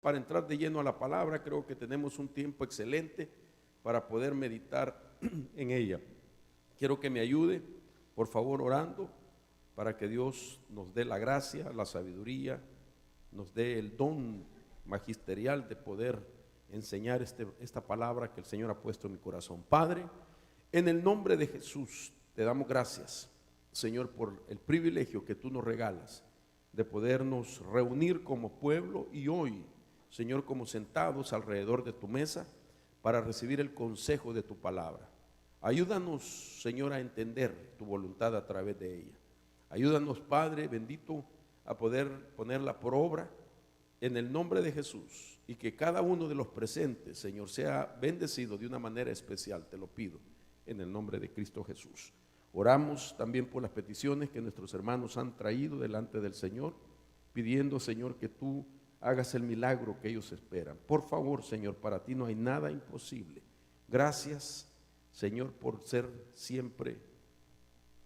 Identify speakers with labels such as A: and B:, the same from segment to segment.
A: para entrar de lleno a la palabra, creo que tenemos un tiempo excelente para poder meditar en ella. Quiero que me ayude, por favor, orando para que Dios nos dé la gracia, la sabiduría, nos dé el don magisterial de poder enseñar esta palabra que el Señor ha puesto en mi corazón. Padre, en el nombre de Jesús te damos gracias, Señor, por el privilegio que tú nos regalas de podernos reunir como pueblo y hoy, Señor, como sentados alrededor de tu mesa para recibir el consejo de tu palabra. Ayúdanos, Señor, a entender tu voluntad a través de ella. Ayúdanos, Padre bendito, a poder ponerla por obra en el nombre de Jesús, y que cada uno de los presentes, Señor, sea bendecido de una manera especial. Te lo pido en el nombre de Cristo Jesús. Oramos también por las peticiones que nuestros hermanos han traído delante del Señor, pidiendo, Señor, que tú hagas el milagro que ellos esperan. Por favor, Señor, para ti no hay nada imposible. Gracias, Señor, por ser siempre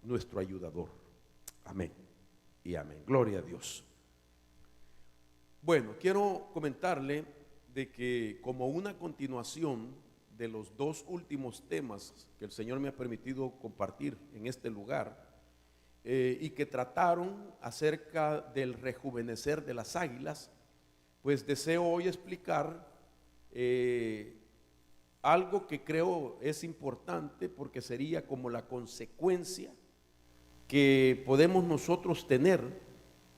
A: nuestro ayudador. Amén y amén. Gloria a Dios. Bueno, quiero comentarle de que como una continuación de los dos últimos temas que el Señor me ha permitido compartir en este lugar y que trataron acerca del rejuvenecer de las águilas, pues deseo hoy explicar algo que creo es importante, porque sería como la consecuencia que podemos nosotros tener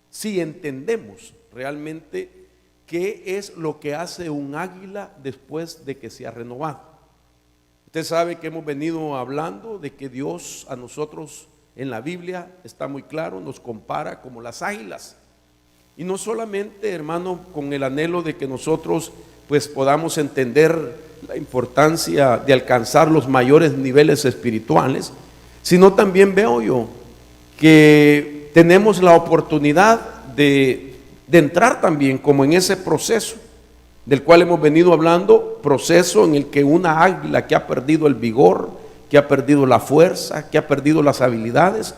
A: si entendemos realmente qué es lo que hace un águila después de que se ha renovado. Usted sabe que hemos venido hablando de que Dios a nosotros en la Biblia está muy claro, nos compara como las águilas. Y no solamente, hermano, con el anhelo de que nosotros pues podamos entender la importancia de alcanzar los mayores niveles espirituales, sino también veo yo que tenemos la oportunidad de entrar también como en ese proceso del cual hemos venido hablando, proceso en el que una águila que ha perdido el vigor, que ha perdido la fuerza, que ha perdido las habilidades,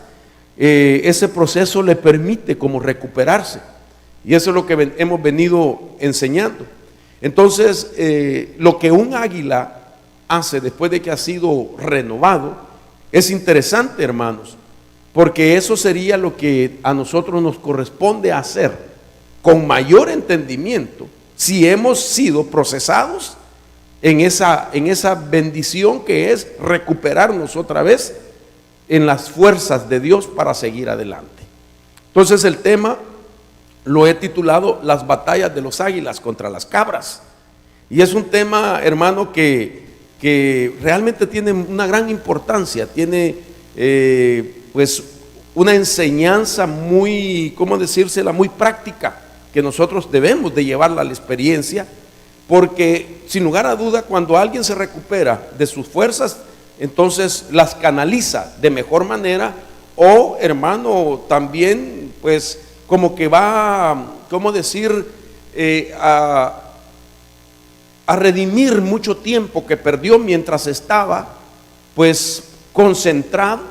A: ese proceso le permite como recuperarse, y eso es lo que hemos venido enseñando. Entonces, lo que un águila hace después de que ha sido renovado es interesante, hermanos, porque eso sería lo que a nosotros nos corresponde hacer con mayor entendimiento si hemos sido procesados en esa bendición que es recuperarnos otra vez en las fuerzas de Dios para seguir adelante. Entonces el tema lo he titulado Las batallas de los águilas contra las cabras, y es un tema, hermano, que realmente tiene una gran importancia, tiene pues una enseñanza muy, ¿cómo decírsela?, muy práctica, que nosotros debemos de llevarla a la experiencia, porque sin lugar a duda cuando alguien se recupera de sus fuerzas, entonces las canaliza de mejor manera, o, hermano, también pues como que va, ¿cómo decir?, a redimir mucho tiempo que perdió mientras estaba pues concentrado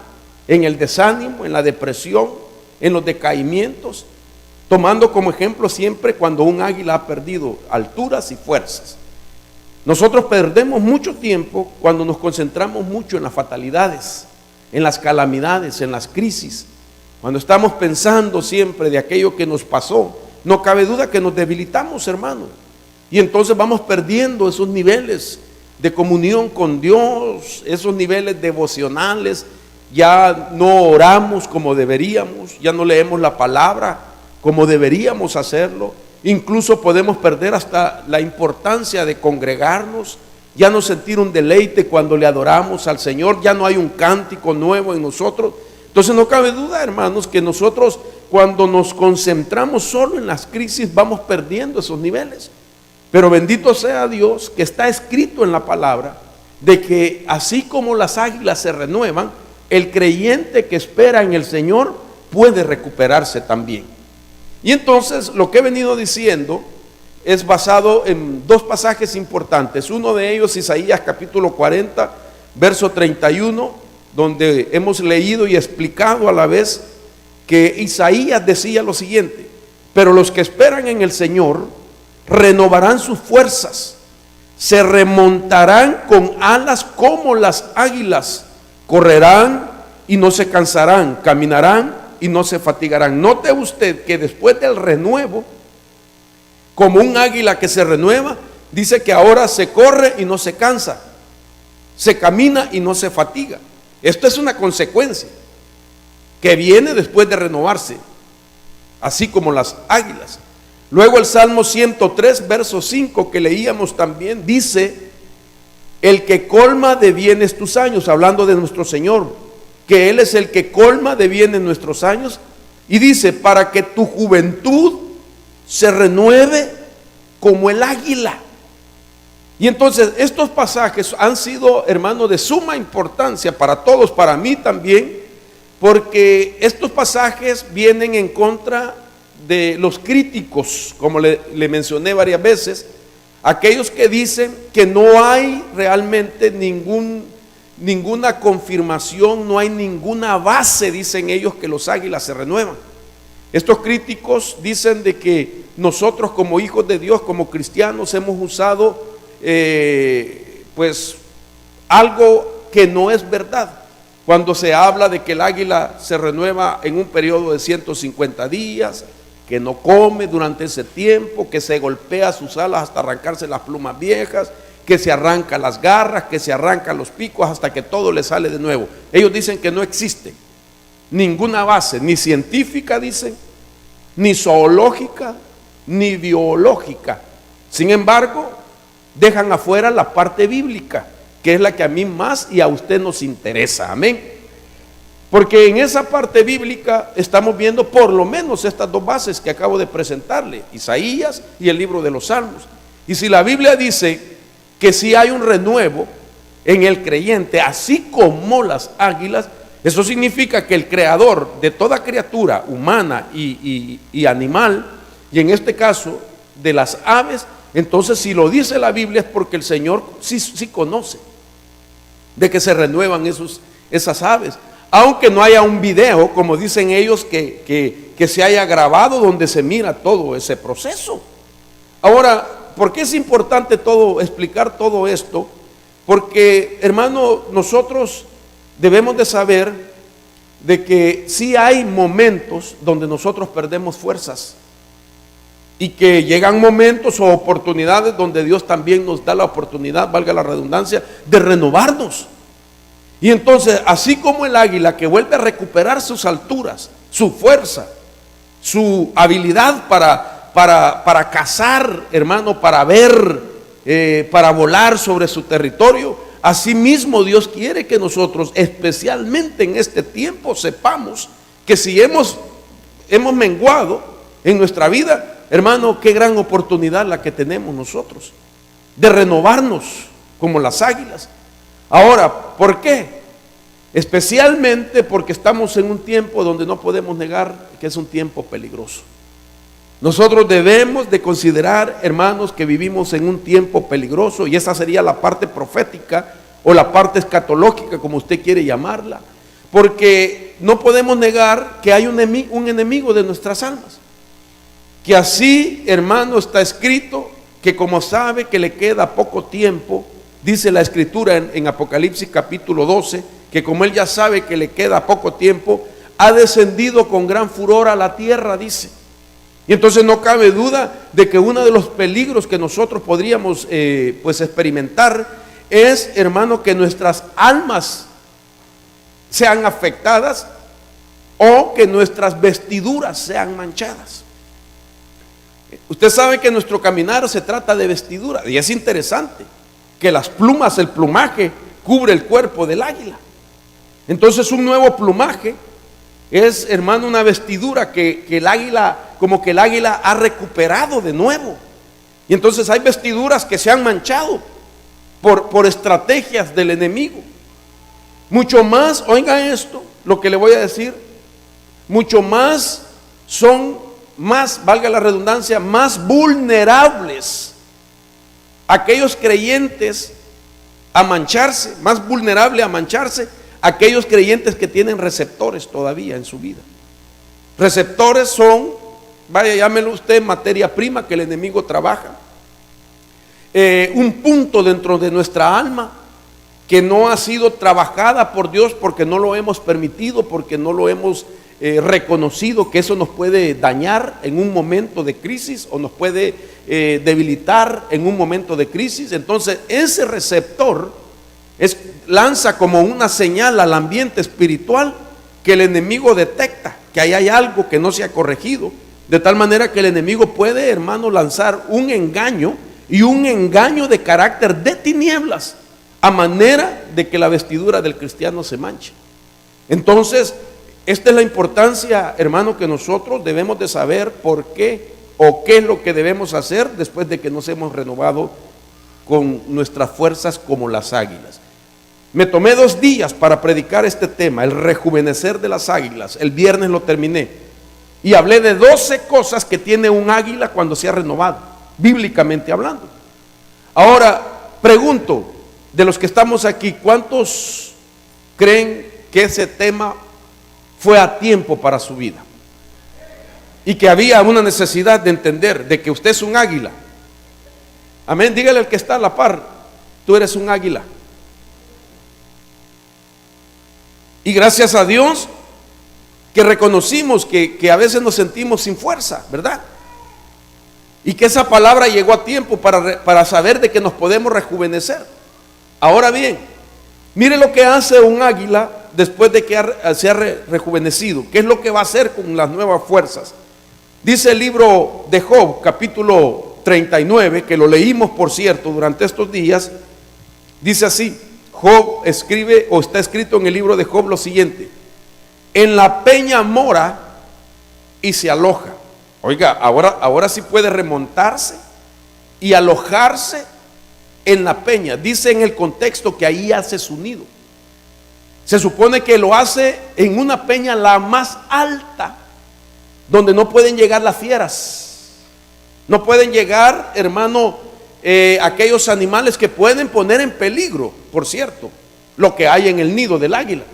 A: en el desánimo, en la depresión, en los decaimientos, tomando como ejemplo siempre cuando un águila ha perdido alturas y fuerzas. Nosotros perdemos mucho tiempo cuando nos concentramos mucho en las fatalidades, en las calamidades, en las crisis. Cuando estamos pensando siempre de aquello que nos pasó, no cabe duda que nos debilitamos, hermano, y entonces vamos perdiendo esos niveles de comunión con Dios, esos niveles devocionales. Ya no oramos como deberíamos, ya no leemos la palabra como deberíamos hacerlo. Incluso podemos perder hasta la importancia de congregarnos, ya no sentir un deleite cuando le adoramos al Señor, ya no hay un cántico nuevo en nosotros. Entonces no cabe duda, hermanos, que nosotros cuando nos concentramos solo en las crisis vamos perdiendo esos niveles. Pero bendito sea Dios, que está escrito en la palabra de que así como las águilas se renuevan, el creyente que espera en el Señor puede recuperarse también. Y entonces lo que he venido diciendo es basado en dos pasajes importantes. Uno de ellos, Isaías capítulo 40, verso 31, donde hemos leído y explicado a la vez que Isaías decía lo siguiente: pero los que esperan en el Señor renovarán sus fuerzas, se remontarán con alas como las águilas, correrán y no se cansarán, caminarán y no se fatigarán. Note usted que después del renuevo, como un águila que se renueva, dice que ahora se corre y no se cansa, se camina y no se fatiga. Esto es una consecuencia que viene después de renovarse, así como las águilas. Luego el Salmo 103, verso 5, que leíamos también, dice: el que colma de bienes tus años, hablando de nuestro Señor, que Él es el que colma de bienes nuestros años, y dice: para que tu juventud se renueve como el águila. Y entonces estos pasajes han sido, hermanos, de suma importancia para todos, para mí también, porque estos pasajes vienen en contra de los críticos, como le mencioné varias veces, aquellos que dicen que no hay realmente ninguna confirmación, no hay ninguna base, dicen ellos, que los águilas se renuevan. Estos críticos dicen de que nosotros como hijos de Dios, como cristianos, hemos usado pues algo que no es verdad. Cuando se habla de que el águila se renueva en un periodo de 150 días, que no come durante ese tiempo, que se golpea sus alas hasta arrancarse las plumas viejas, que se arranca las garras, que se arrancan los picos hasta que todo le sale de nuevo. Ellos dicen que no existe ninguna base, ni científica, dicen, ni zoológica, ni biológica. Sin embargo, dejan afuera la parte bíblica, que es la que a mí más y a usted nos interesa. Amén. Porque en esa parte bíblica estamos viendo por lo menos estas dos bases que acabo de presentarle: Isaías y el libro de los Salmos. Y si la Biblia dice que si hay un renuevo en el creyente, así como las águilas, eso significa que el creador de toda criatura humana y animal, y en este caso de las aves, entonces si lo dice la Biblia es porque el Señor sí conoce de que se renuevan esas aves. Aunque no haya un video, como dicen ellos, que se haya grabado donde se mira todo ese proceso. Ahora, ¿por qué es importante explicar todo esto? Porque, hermano, nosotros debemos de saber de que sí hay momentos donde nosotros perdemos fuerzas, y que llegan momentos o oportunidades donde Dios también nos da la oportunidad, valga la redundancia, de renovarnos. Y entonces, así como el águila que vuelve a recuperar sus alturas, su fuerza, su habilidad para cazar, hermano, para ver, para volar sobre su territorio, así mismo Dios quiere que nosotros, especialmente en este tiempo, sepamos que si hemos menguado en nuestra vida, hermano, qué gran oportunidad la que tenemos nosotros de renovarnos como las águilas. Ahora, ¿por qué? Especialmente porque estamos en un tiempo donde no podemos negar que es un tiempo peligroso. Nosotros debemos de considerar, hermanos, que vivimos en un tiempo peligroso, y esa sería la parte profética o la parte escatológica, como usted quiere llamarla, porque no podemos negar que hay un enemigo de nuestras almas, que así, hermano, está escrito, que como sabe que le queda poco tiempo, dice la escritura en Apocalipsis capítulo 12, que como él ya sabe que le queda poco tiempo, ha descendido con gran furor a la tierra, dice. Y entonces no cabe duda de que uno de los peligros que nosotros podríamos pues experimentar es, hermano, que nuestras almas sean afectadas o que nuestras vestiduras sean manchadas. Usted sabe que nuestro caminar se trata de vestidura, y es interesante que las plumas, el plumaje, cubre el cuerpo del águila. Entonces un nuevo plumaje es, hermano, una vestidura que el águila, como que el águila ha recuperado de nuevo. Y entonces hay vestiduras que se han manchado por estrategias del enemigo. Mucho más, oiga esto, lo que le voy a decir, mucho más valga la redundancia, más vulnerables aquellos creyentes a mancharse, más vulnerable a mancharse aquellos creyentes que tienen receptores todavía en su vida. Receptores son vaya, llámelo usted materia prima que el enemigo trabaja, un punto dentro de nuestra alma que no ha sido trabajada por Dios porque no lo hemos permitido, porque no lo hemos reconocido, que eso nos puede dañar en un momento de crisis o nos puede debilitar en un momento de crisis. Entonces ese receptor lanza como una señal al ambiente espiritual que el enemigo detecta que ahí hay algo que no se ha corregido, de tal manera que el enemigo puede, hermano, lanzar un engaño, y un engaño de carácter de tinieblas, a manera de que la vestidura del cristiano se manche. Entonces, esta es la importancia, hermano, que nosotros debemos de saber por qué o qué es lo que debemos hacer después de que nos hemos renovado con nuestras fuerzas como las águilas. Me tomé 2 días para predicar este tema, el rejuvenecer de las águilas. El viernes lo terminé y hablé de 12 cosas que tiene un águila cuando se ha renovado, bíblicamente hablando. Ahora, pregunto, de los que estamos aquí, ¿cuántos creen que ese tema fue a tiempo para su vida? Y que había una necesidad de entender de que usted es un águila. Amén, dígale al que está a la par, tú eres un águila. Y gracias a Dios que reconocimos que a veces nos sentimos sin fuerza, ¿verdad? Y que esa palabra llegó a tiempo para saber de que nos podemos rejuvenecer. Ahora bien, mire lo que hace un águila después de que se ha rejuvenecido. ¿Qué es lo que va a hacer con las nuevas fuerzas? Dice el libro de Job, capítulo 39, que lo leímos, por cierto, durante estos días. Dice así: Job escribe, o está escrito en el libro de Job, lo siguiente: en la peña mora y se aloja. Oiga, ahora sí puede remontarse y alojarse en la peña. Dice en el contexto que ahí hace su nido. Se supone que lo hace en una peña la más alta, donde no pueden llegar las fieras, no pueden llegar, hermano, aquellos animales que pueden poner en peligro, por cierto, lo que hay en el nido del águila.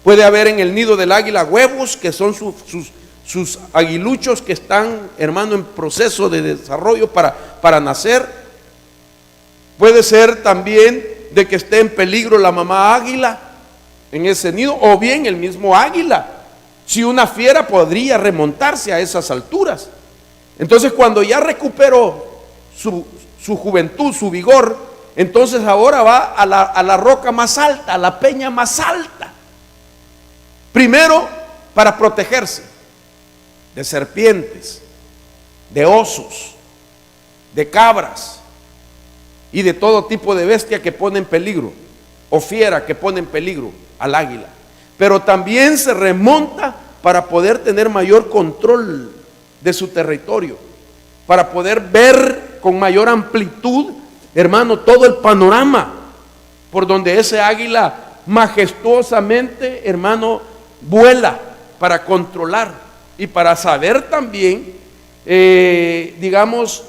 A: Puede haber en el nido del águila huevos, que son sus aguiluchos que están, hermano, en proceso de desarrollo para nacer. Puede ser también de que esté en peligro la mamá águila en ese nido, o bien el mismo águila. Si una fiera podría remontarse a esas alturas. Entonces, cuando ya recuperó su juventud, su vigor, entonces ahora va a la roca más alta, a la peña más alta. Primero, para protegerse de serpientes, de osos, de cabras y de todo tipo de bestia que pone en peligro, o fiera que pone en peligro al águila. Pero también se remonta para poder tener mayor control de su territorio, para poder ver con mayor amplitud, hermano, todo el panorama por donde ese águila majestuosamente, hermano, vuela, para controlar y para saber también, digamos,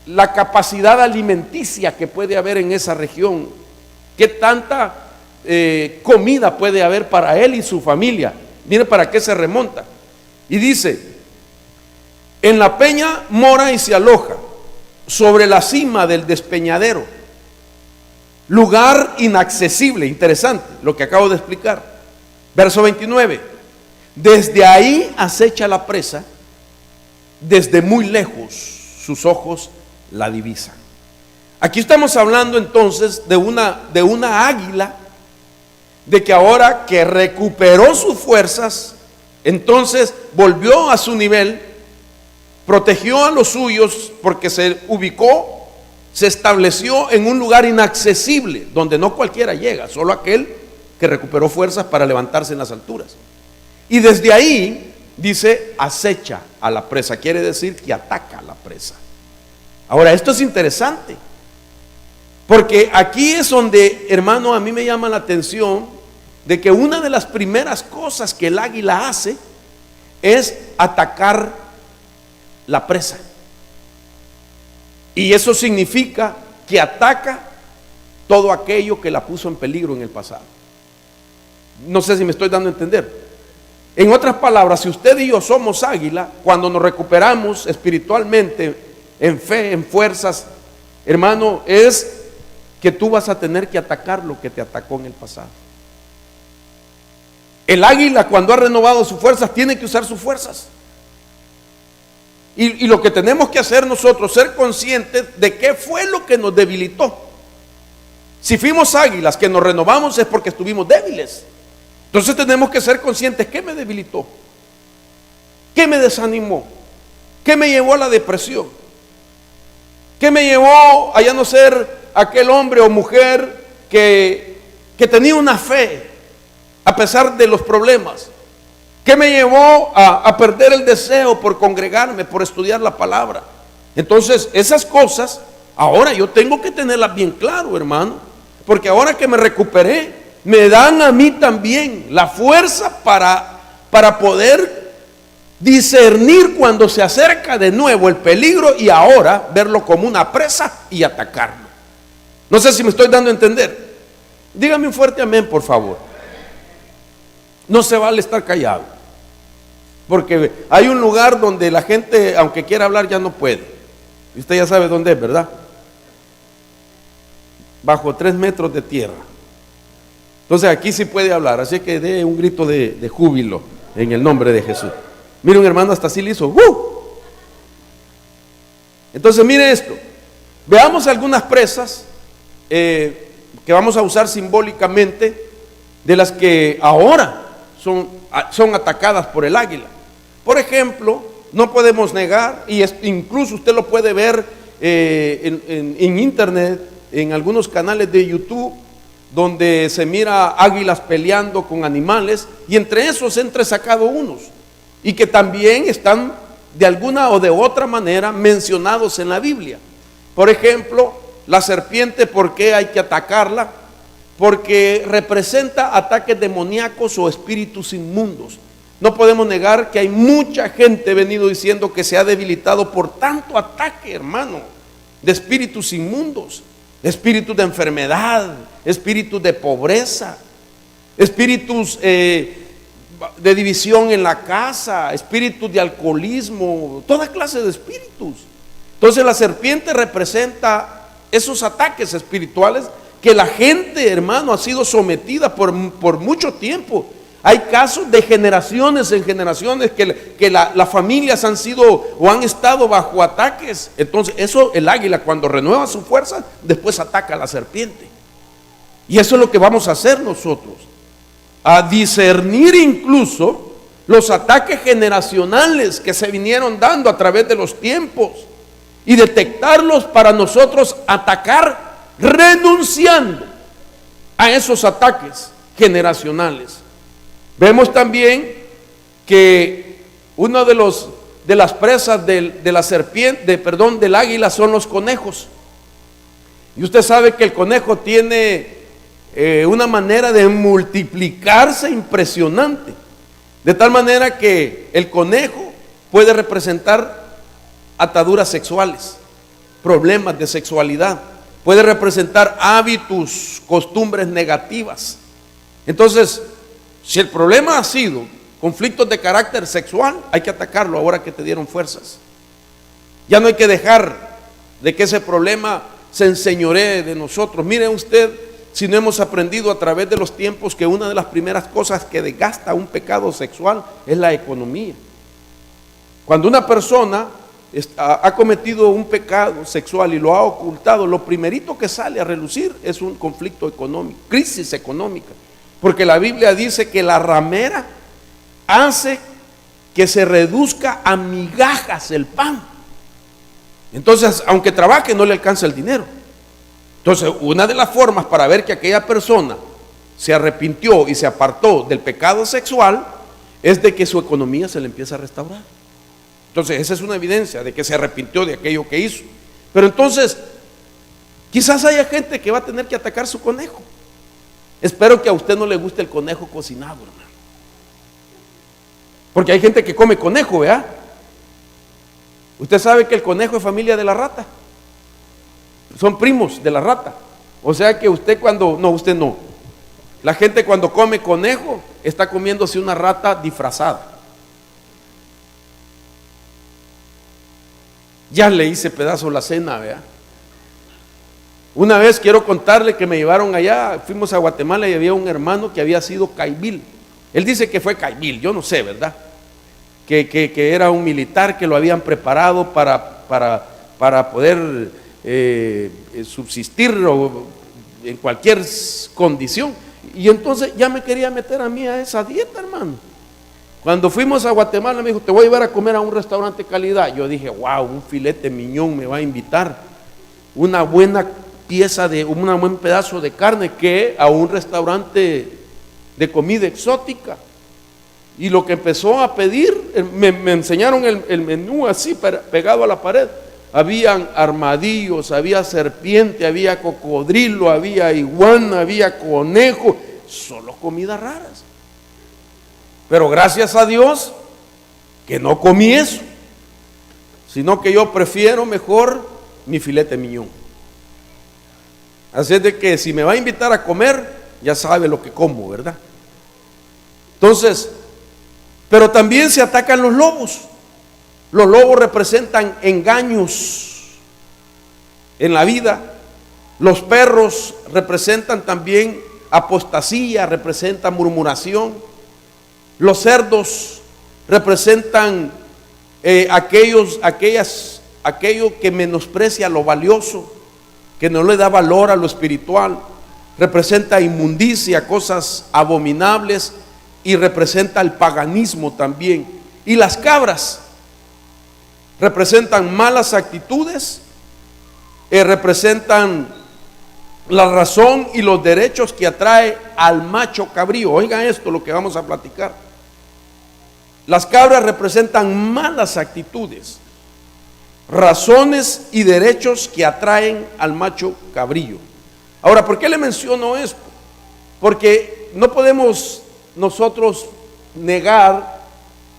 A: la capacidad alimenticia que puede haber en esa región, qué tanta comida puede haber para él y su familia. Mire para qué se remonta. Y dice: en la peña mora y se aloja, sobre la cima del despeñadero, lugar inaccesible. Interesante lo que acabo de explicar. Verso 29: desde ahí acecha la presa, desde muy lejos sus ojos la divisan. Aquí estamos hablando entonces de una águila, de que ahora que recuperó sus fuerzas, entonces volvió a su nivel, protegió a los suyos, porque se ubicó, se estableció en un lugar inaccesible, donde no cualquiera llega, solo aquel que recuperó fuerzas para levantarse en las alturas. Y desde ahí, dice, acecha a la presa, quiere decir que ataca a la presa. Ahora, esto es interesante, porque aquí es donde, hermano, a mí me llama la atención de que una de las primeras cosas que el águila hace es atacar la presa. Y eso significa que ataca todo aquello que la puso en peligro en el pasado. No sé si me estoy dando a entender. En otras palabras, si usted y yo somos águila, cuando nos recuperamos espiritualmente, en fe, en fuerzas, hermano, es que tú vas a tener que atacar lo que te atacó en el pasado. El águila, cuando ha renovado sus fuerzas, tiene que usar sus fuerzas. Y lo que tenemos que hacer nosotros, ser conscientes de qué fue lo que nos debilitó. Si fuimos águilas que nos renovamos es porque estuvimos débiles. Entonces tenemos que ser conscientes, ¿qué me debilitó? ¿Qué me desanimó? ¿Qué me llevó a la depresión? ¿Qué me llevó a ya no ser aquel hombre o mujer que tenía una fe a pesar de los problemas? ¿Qué me llevó a perder el deseo por congregarme, por estudiar la palabra? Entonces, esas cosas, ahora yo tengo que tenerlas bien claro, hermano, porque ahora que me recuperé, me dan a mí también la fuerza para poder discernir cuando se acerca de nuevo el peligro y ahora verlo como una presa y atacarlo. No sé si me estoy dando a entender. Dígame un fuerte amén, por favor. No se vale estar callado, porque hay un lugar donde la gente, aunque quiera hablar, ya no puede. Y usted ya sabe dónde es, ¿verdad? Bajo 3 metros de tierra. Entonces aquí sí puede hablar, así que dé un grito de júbilo en el nombre de Jesús. Mire, un hermano hasta así le hizo. Entonces mire esto, veamos algunas presas que vamos a usar simbólicamente, de las que ahora son atacadas por el águila. Por ejemplo, no podemos negar, y incluso usted lo puede ver en internet, en algunos canales de YouTube, donde se mira águilas peleando con animales, y entre esos entresacado unos, y que también están de alguna o de otra manera mencionados en la Biblia. Por ejemplo, la serpiente, ¿por qué hay que atacarla? Porque representa ataques demoníacos o espíritus inmundos. No podemos negar que hay mucha gente venido diciendo que se ha debilitado por tanto ataque, hermano, de espíritus inmundos, espíritus de enfermedad, espíritus de pobreza, espíritus de división en la casa, espíritus de alcoholismo, toda clase de espíritus. Entonces la serpiente representa esos ataques espirituales que la gente, hermano, ha sido sometida por mucho tiempo. Hay casos de generaciones en generaciones que las familias han sido o han estado bajo ataques. Entonces eso, el águila, cuando renueva su fuerza, después ataca a la serpiente. Y eso es lo que vamos a hacer nosotros, a discernir incluso los ataques generacionales que se vinieron dando a través de los tiempos y detectarlos para nosotros atacar renunciando a esos ataques generacionales. Vemos también que uno de las presas de la serpiente, del águila, son los conejos. Y usted sabe que el conejo tiene una manera de multiplicarse impresionante, de tal manera que el conejo puede representar ataduras sexuales, problemas de sexualidad, puede representar hábitos, costumbres negativas. Entonces, si el problema ha sido conflictos de carácter sexual, hay que atacarlo ahora que te dieron fuerzas. Ya no hay que dejar de que ese problema se enseñoree de nosotros. Mire usted, si no hemos aprendido a través de los tiempos que una de las primeras cosas que desgasta un pecado sexual es la economía. Cuando una persona ha cometido un pecado sexual y lo ha ocultado, lo primerito que sale a relucir es un conflicto económico, crisis económica. Porque la Biblia dice que la ramera hace que se reduzca a migajas el pan. Entonces, aunque trabaje, no le alcanza el dinero. Entonces, una de las formas para ver que aquella persona se arrepintió y se apartó del pecado sexual es de que su economía se le empieza a restaurar. Entonces, esa es una evidencia de que se arrepintió de aquello que hizo. Pero entonces, quizás haya gente que va a tener que atacar su conejo. Espero que a usted no le guste el conejo cocinado, hermano. Porque hay gente que come conejo, ¿verdad? Usted sabe que el conejo es familia de la rata. Son primos de la rata. O sea que usted usted no. La gente cuando come conejo está comiéndose una rata disfrazada. Ya le hice pedazo la cena, vea. Una vez quiero contarle que me llevaron allá, fuimos a Guatemala y había un hermano que había sido caibil. Él dice que fue caibil, yo no sé, ¿verdad? Que era un militar que lo habían preparado para poder subsistir en cualquier condición. Y entonces ya me quería meter a mí a esa dieta, hermano. Cuando fuimos a Guatemala me dijo, te voy a llevar a comer a un restaurante de calidad. Yo dije, wow, un filete miñón me va a invitar, una buena pieza un buen pedazo de carne, que a un restaurante de comida exótica. Y lo que empezó a pedir, me enseñaron el menú así pegado a la pared. Habían armadillos, había serpiente, había cocodrilo, había iguana, había conejo, solo comidas raras. Pero gracias a Dios que no comí eso, sino que yo prefiero mejor mi filete miñón. Así es de que si me va a invitar a comer, ya sabe lo que como, ¿verdad? Entonces, pero también se atacan los lobos. Los lobos representan engaños en la vida. Los perros representan también apostasía, representan murmuración. Los cerdos representan aquello que menosprecia lo valioso, que no le da valor a lo espiritual. Representa inmundicia, cosas abominables, y representa el paganismo también. Y las cabras representan malas actitudes, representan la razón y los derechos que atrae al macho cabrío. Oigan esto, lo que vamos a platicar. Las cabras representan malas actitudes, razones y derechos que atraen al macho cabrío. Ahora, ¿por qué le menciono esto? Porque no podemos nosotros negar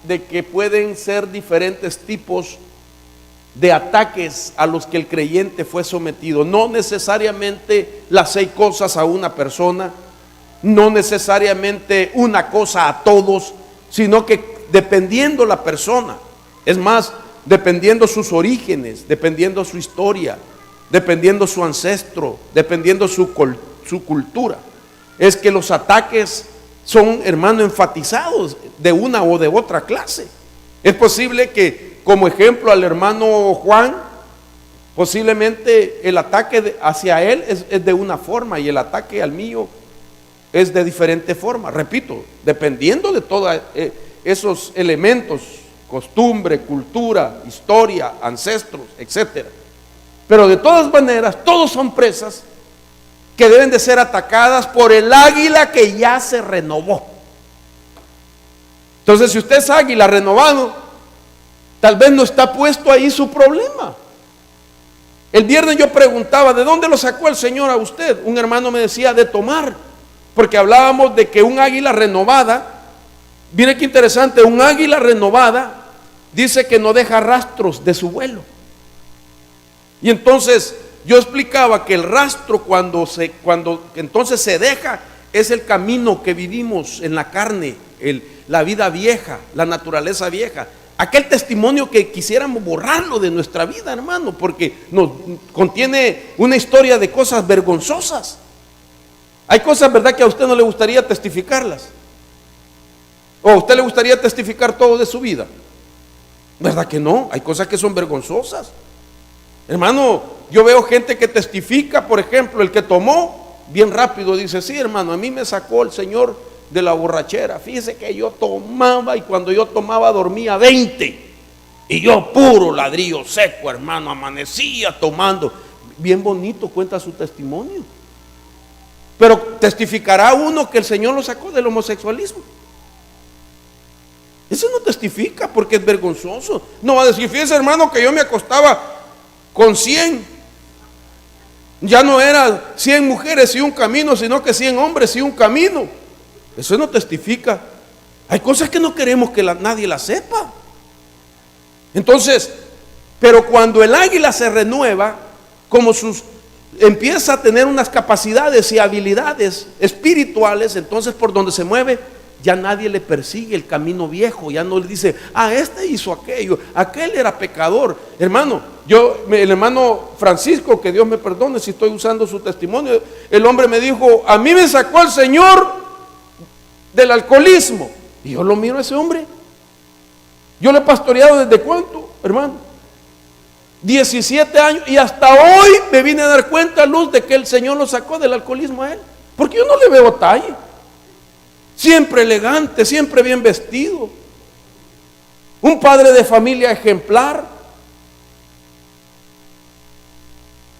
A: de que pueden ser diferentes tipos de ataques a los que el creyente fue sometido. No necesariamente las 6 cosas a una persona, no necesariamente una cosa a todos, sino que dependiendo la persona, es más, dependiendo sus orígenes, dependiendo su historia, dependiendo su ancestro, dependiendo su cultura, es que los ataques son, hermano, enfatizados de una o de otra clase. Es posible que, como ejemplo, al hermano Juan, posiblemente el ataque hacia él es de una forma y el ataque al mío es de diferente forma. Repito, dependiendo de todos esos elementos, costumbre, cultura, historia, ancestros, etcétera. Pero de todas maneras, todos son presas que deben de ser atacadas por el águila que ya se renovó. Entonces, si usted es águila renovado, tal vez no está puesto ahí su problema. El viernes yo preguntaba, ¿de dónde lo sacó el Señor a usted? Un hermano me decía, de tomar, porque hablábamos de que un águila renovada, mire qué interesante, un águila renovada dice que no deja rastros de su vuelo. Y entonces yo explicaba que el rastro cuando entonces se deja es el camino que vivimos en la carne, la vida vieja, la naturaleza vieja. Aquel testimonio que quisiéramos borrarlo de nuestra vida, hermano, porque nos contiene una historia de cosas vergonzosas. Hay cosas, ¿verdad?, que a usted no le gustaría testificarlas. ¿O a usted le gustaría testificar todo de su vida? ¿Verdad que no? Hay cosas que son vergonzosas. Hermano, yo veo gente que testifica, por ejemplo, el que tomó, bien rápido dice, sí, hermano, a mí me sacó el Señor de la borrachera. Fíjese que yo tomaba y cuando yo tomaba dormía 20. Y yo puro ladrillo seco, hermano, amanecía tomando. Bien bonito cuenta su testimonio. Pero testificará uno que el Señor lo sacó del homosexualismo. Eso no testifica porque es vergonzoso. No va a decir, fíjese, hermano, que yo me acostaba con 100. Ya no era 100 mujeres y un camino, sino que 100 hombres y un camino. Eso no testifica. Hay cosas que no queremos que nadie las sepa. Entonces, pero cuando el águila se renueva, empieza a tener unas capacidades y habilidades espirituales, entonces por donde se mueve ya nadie le persigue el camino viejo, ya no le dice, este hizo aquello, aquel era pecador. Hermano, el hermano Francisco, que Dios me perdone si estoy usando su testimonio, el hombre me dijo, a mí me sacó el Señor del alcoholismo. Y yo lo miro a ese hombre. Yo le he pastoreado ¿desde cuánto, hermano? 17 años, y hasta hoy me vine a dar cuenta, luz, de que el Señor lo sacó del alcoholismo a él, porque yo no le veo talle. Siempre elegante, siempre bien vestido, un padre de familia ejemplar.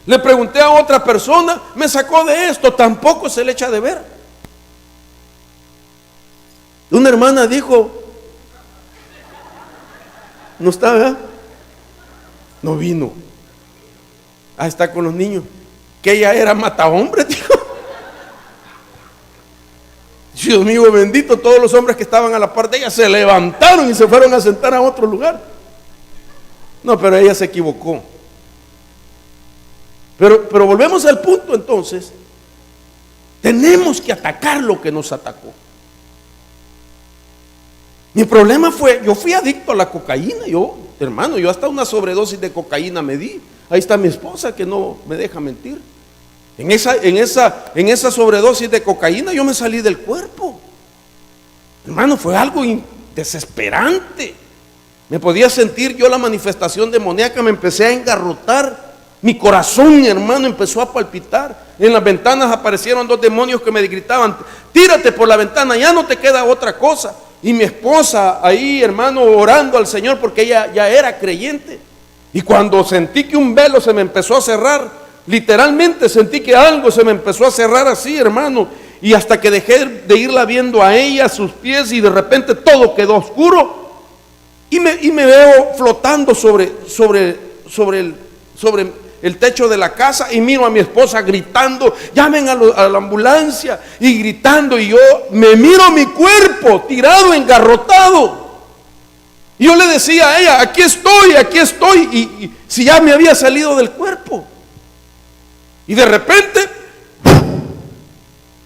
A: Le pregunté a otra persona, me sacó de esto, tampoco se le echa de ver. Una hermana dijo, no está, ¿verdad? No vino. Está con los niños. Que ella era matahombre, dijo. Dios mío bendito, todos los hombres que estaban a la par de ella se levantaron y se fueron a sentar a otro lugar. No, pero ella se equivocó. Pero volvemos al punto entonces. Tenemos que atacar lo que nos atacó. Mi problema fue, yo fui adicto a la cocaína, hermano, yo hasta una sobredosis de cocaína me di. Ahí está mi esposa que no me deja mentir. En esa sobredosis de cocaína yo me salí del cuerpo. Hermano, fue algo desesperante. Me podía sentir yo la manifestación demoníaca, me empecé a engarrotar. Mi corazón, hermano, empezó a palpitar. En las ventanas aparecieron 2 demonios que me gritaban, tírate por la ventana, ya no te queda otra cosa. Y mi esposa ahí, hermano, orando al Señor porque ella ya era creyente. Y cuando sentí que un velo se me empezó a cerrar, literalmente sentí que algo se me empezó a cerrar así, hermano. Y hasta que dejé de irla viendo a ella, a sus pies, y de repente todo quedó oscuro. Y me veo flotando sobre el techo de la casa, y miro a mi esposa gritando, llamen a la ambulancia, y gritando, y yo me miro mi cuerpo tirado, engarrotado. Y yo le decía a ella, aquí estoy, y si ya me había salido del cuerpo. Y de repente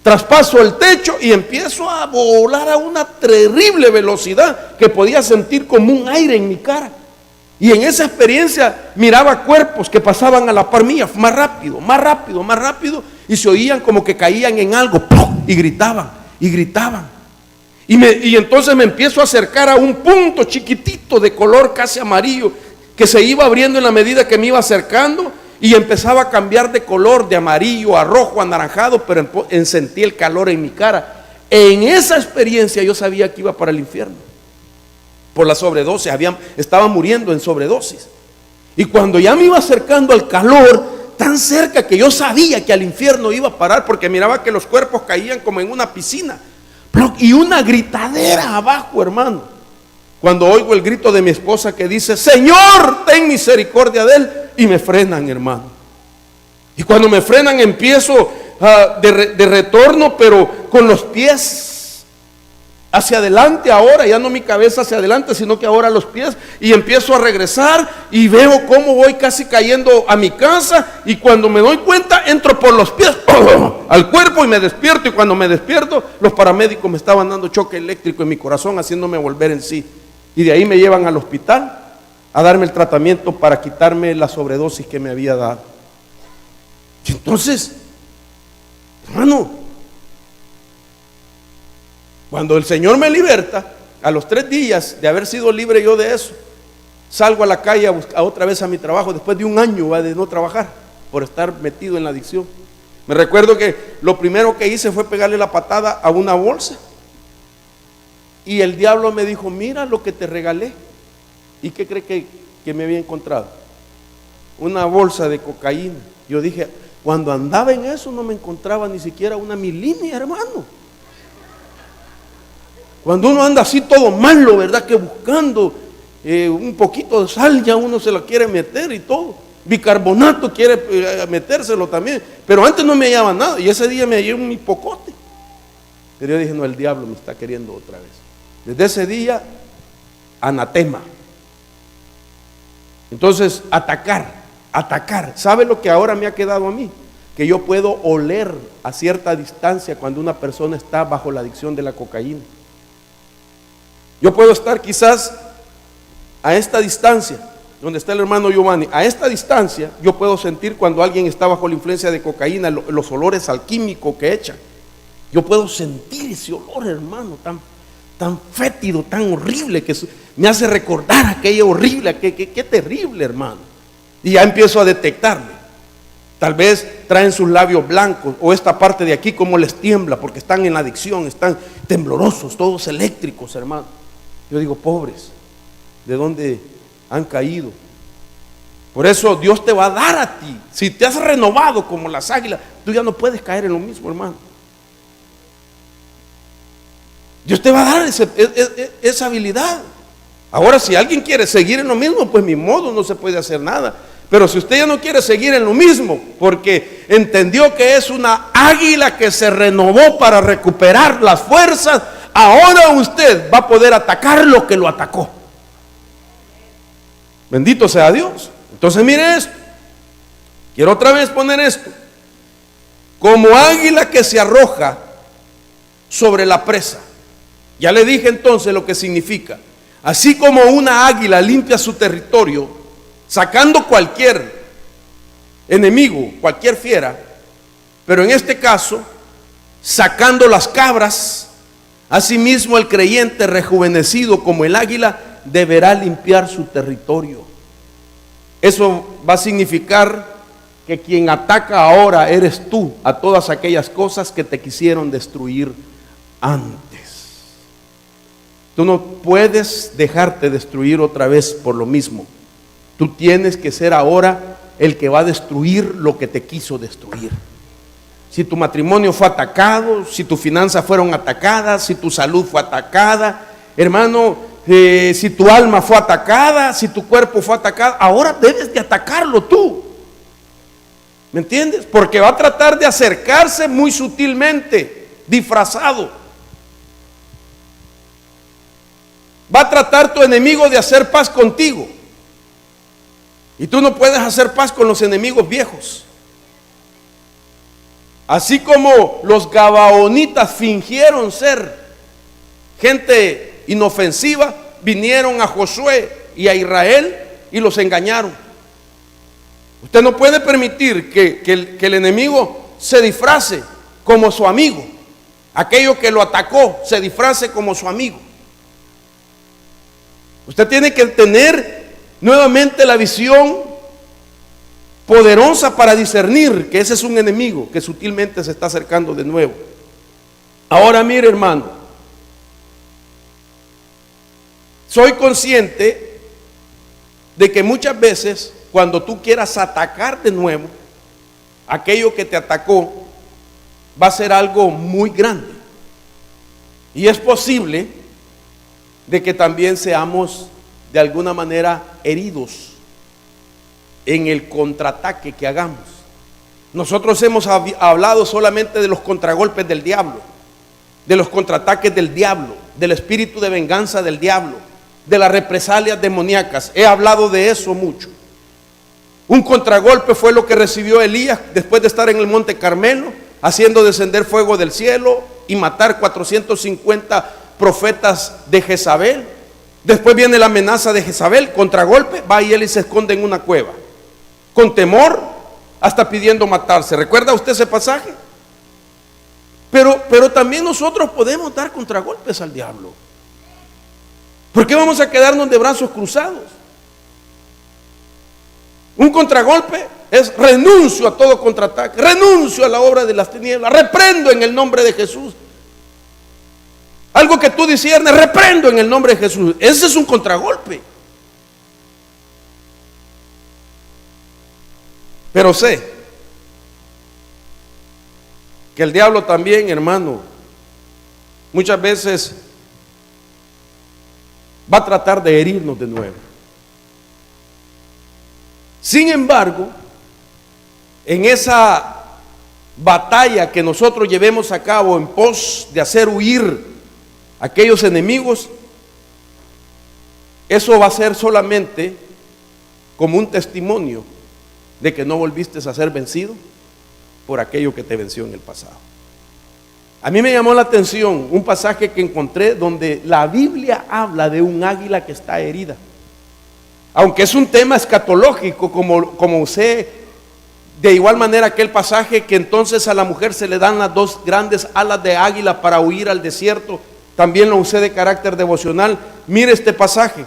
A: traspaso el techo y empiezo a volar a una terrible velocidad que podía sentir como un aire en mi cara. Y en esa experiencia miraba cuerpos que pasaban a la par mía, más rápido, más rápido, más rápido, y se oían como que caían en algo, ¡pum! Y gritaban, y gritaban. Y entonces me empiezo a acercar a un punto chiquitito de color casi amarillo, que se iba abriendo en la medida que me iba acercando, y empezaba a cambiar de color, de amarillo a rojo, anaranjado, pero sentí el calor en mi cara. En esa experiencia yo sabía que iba para el infierno. Por la sobredosis, estaba muriendo en sobredosis. Y cuando ya me iba acercando al calor, tan cerca que yo sabía que al infierno iba a parar, porque miraba que los cuerpos caían como en una piscina, y una gritadera abajo, hermano. Cuando oigo el grito de mi esposa que dice, Señor, ten misericordia de él, y me frenan, hermano. Y cuando me frenan empiezo de retorno, pero con los pies hacia adelante ahora, ya no mi cabeza hacia adelante, sino que ahora los pies, y empiezo a regresar y veo cómo voy casi cayendo a mi casa, y cuando me doy cuenta entro por los pies al cuerpo y me despierto, y cuando me despierto los paramédicos me estaban dando choque eléctrico en mi corazón, haciéndome volver en sí, y de ahí me llevan al hospital a darme el tratamiento para quitarme la sobredosis que me había dado. Y entonces, hermano, cuando el Señor me liberta, a los 3 días de haber sido libre yo de eso, salgo a la calle otra vez a mi trabajo, después de un año de no trabajar, por estar metido en la adicción. Me recuerdo que lo primero que hice fue pegarle la patada a una bolsa, y el diablo me dijo, mira lo que te regalé. ¿Y qué cree que me había encontrado? Una bolsa de cocaína. Yo dije, cuando andaba en eso no me encontraba ni siquiera una milímetro, hermano. Cuando uno anda así todo malo, ¿verdad? Que buscando un poquito de sal, ya uno se la quiere meter y todo. Bicarbonato quiere metérselo también. Pero antes no me hallaba nada, y ese día me hallé un hipocote. Pero yo dije, no, el diablo me está queriendo otra vez. Desde ese día, anatema. Entonces, atacar. ¿Sabe lo que ahora me ha quedado a mí? Que yo puedo oler a cierta distancia cuando una persona está bajo la adicción de la cocaína. Yo puedo estar quizás a esta distancia, donde está el hermano Giovanni, a esta distancia yo puedo sentir cuando alguien está bajo la influencia de cocaína, los olores alquímicos que echan. Yo puedo sentir ese olor, hermano, tan fétido, tan horrible, que me hace recordar aquello horrible, qué terrible, hermano. Y ya empiezo a detectarme. Tal vez traen sus labios blancos, o esta parte de aquí como les tiembla, porque están en la adicción, están temblorosos, todos eléctricos, hermano. Yo digo, pobres, ¿de dónde han caído? Por eso Dios te va a dar a ti. Si te has renovado como las águilas, tú ya no puedes caer en lo mismo, hermano. Dios te va a dar esa habilidad. Ahora, si alguien quiere seguir en lo mismo, pues ni modo, no se puede hacer nada. Pero si usted ya no quiere seguir en lo mismo, porque entendió que es una águila que se renovó para recuperar las fuerzas, ahora usted va a poder atacar lo que lo atacó. Bendito sea Dios. Entonces mire esto. Quiero otra vez poner esto. Como águila que se arroja sobre la presa. Ya le dije entonces lo que significa. Así como una águila limpia su territorio, sacando cualquier enemigo, cualquier fiera, pero en este caso, sacando las cabras, asimismo el creyente rejuvenecido como el águila deberá limpiar su territorio. Eso va a significar que quien ataca ahora eres tú a todas aquellas cosas que te quisieron destruir antes. Tú no puedes dejarte destruir otra vez por lo mismo. Tú tienes que ser ahora el que va a destruir lo que te quiso destruir. Si tu matrimonio fue atacado, si tus finanzas fueron atacadas, si tu salud fue atacada, hermano, si tu alma fue atacada, si tu cuerpo fue atacado, ahora debes de atacarlo tú. ¿Me entiendes? Porque va a tratar de acercarse muy sutilmente, disfrazado. Va a tratar tu enemigo de hacer paz contigo. Y tú no puedes hacer paz con los enemigos viejos. Así como los gabaonitas fingieron ser gente inofensiva, vinieron a Josué y a Israel y los engañaron. Usted no puede permitir que el enemigo se disfrace como su amigo. Aquello que lo atacó se disfrace como su amigo. Usted tiene que tener nuevamente la visión poderosa para discernir que ese es un enemigo que sutilmente se está acercando de nuevo. Ahora mire, hermano, soy consciente de que muchas veces cuando tú quieras atacar de nuevo aquello que te atacó, va a ser algo muy grande. Y es posible de que también seamos de alguna manera heridos en el contraataque que hagamos. Nosotros hemos hablado solamente de los contragolpes del diablo, de los contraataques del diablo, del espíritu de venganza del diablo, de las represalias demoníacas. He hablado de eso mucho. Un contragolpe fue lo que recibió Elías después de estar en el monte Carmelo, haciendo descender fuego del cielo y matar 450 profetas de Jezabel. Después viene la amenaza de Jezabel, contragolpe, va y él y se esconde en una cueva, con temor, hasta pidiendo matarse. ¿Recuerda usted ese pasaje? Pero también nosotros podemos dar contragolpes al diablo. ¿Por qué vamos a quedarnos de brazos cruzados? Un contragolpe es renuncio a todo contraataque, renuncio a la obra de las tinieblas, reprendo en el nombre de Jesús. Algo que tú disiernes, reprendo en el nombre de Jesús. Ese es un contragolpe. Pero sé que el diablo también, hermano, muchas veces va a tratar de herirnos de nuevo. Sin embargo, en esa batalla que nosotros llevemos a cabo en pos de hacer huir aquellos enemigos, eso va a ser solamente como un testimonio de que no volviste a ser vencido por aquello que te venció en el pasado. A mí me llamó la atención un pasaje que encontré donde la Biblia habla de un águila que está herida. Aunque es un tema escatológico, como sé, de igual manera aquel pasaje que entonces a la mujer se le dan las dos grandes alas de águila para huir al desierto, también lo usé de carácter devocional. Mire este pasaje,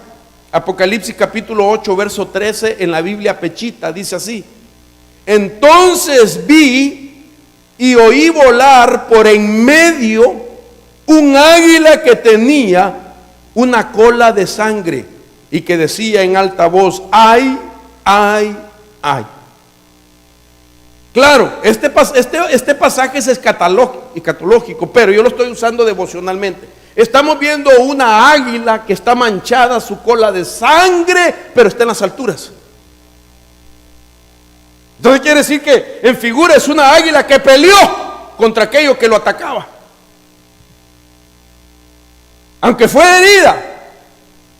A: Apocalipsis capítulo 8, verso 13, en la Biblia Pechita, dice así: entonces vi y oí volar por en medio un águila que tenía una cola de sangre y que decía en alta voz: ay, ay, ay. Claro, este pasaje es escatológico, pero yo lo estoy usando devocionalmente. Estamos viendo una águila que está manchada su cola de sangre, pero está en las alturas. Entonces quiere decir que en figura es una águila que peleó contra aquello que lo atacaba. Aunque fue herida,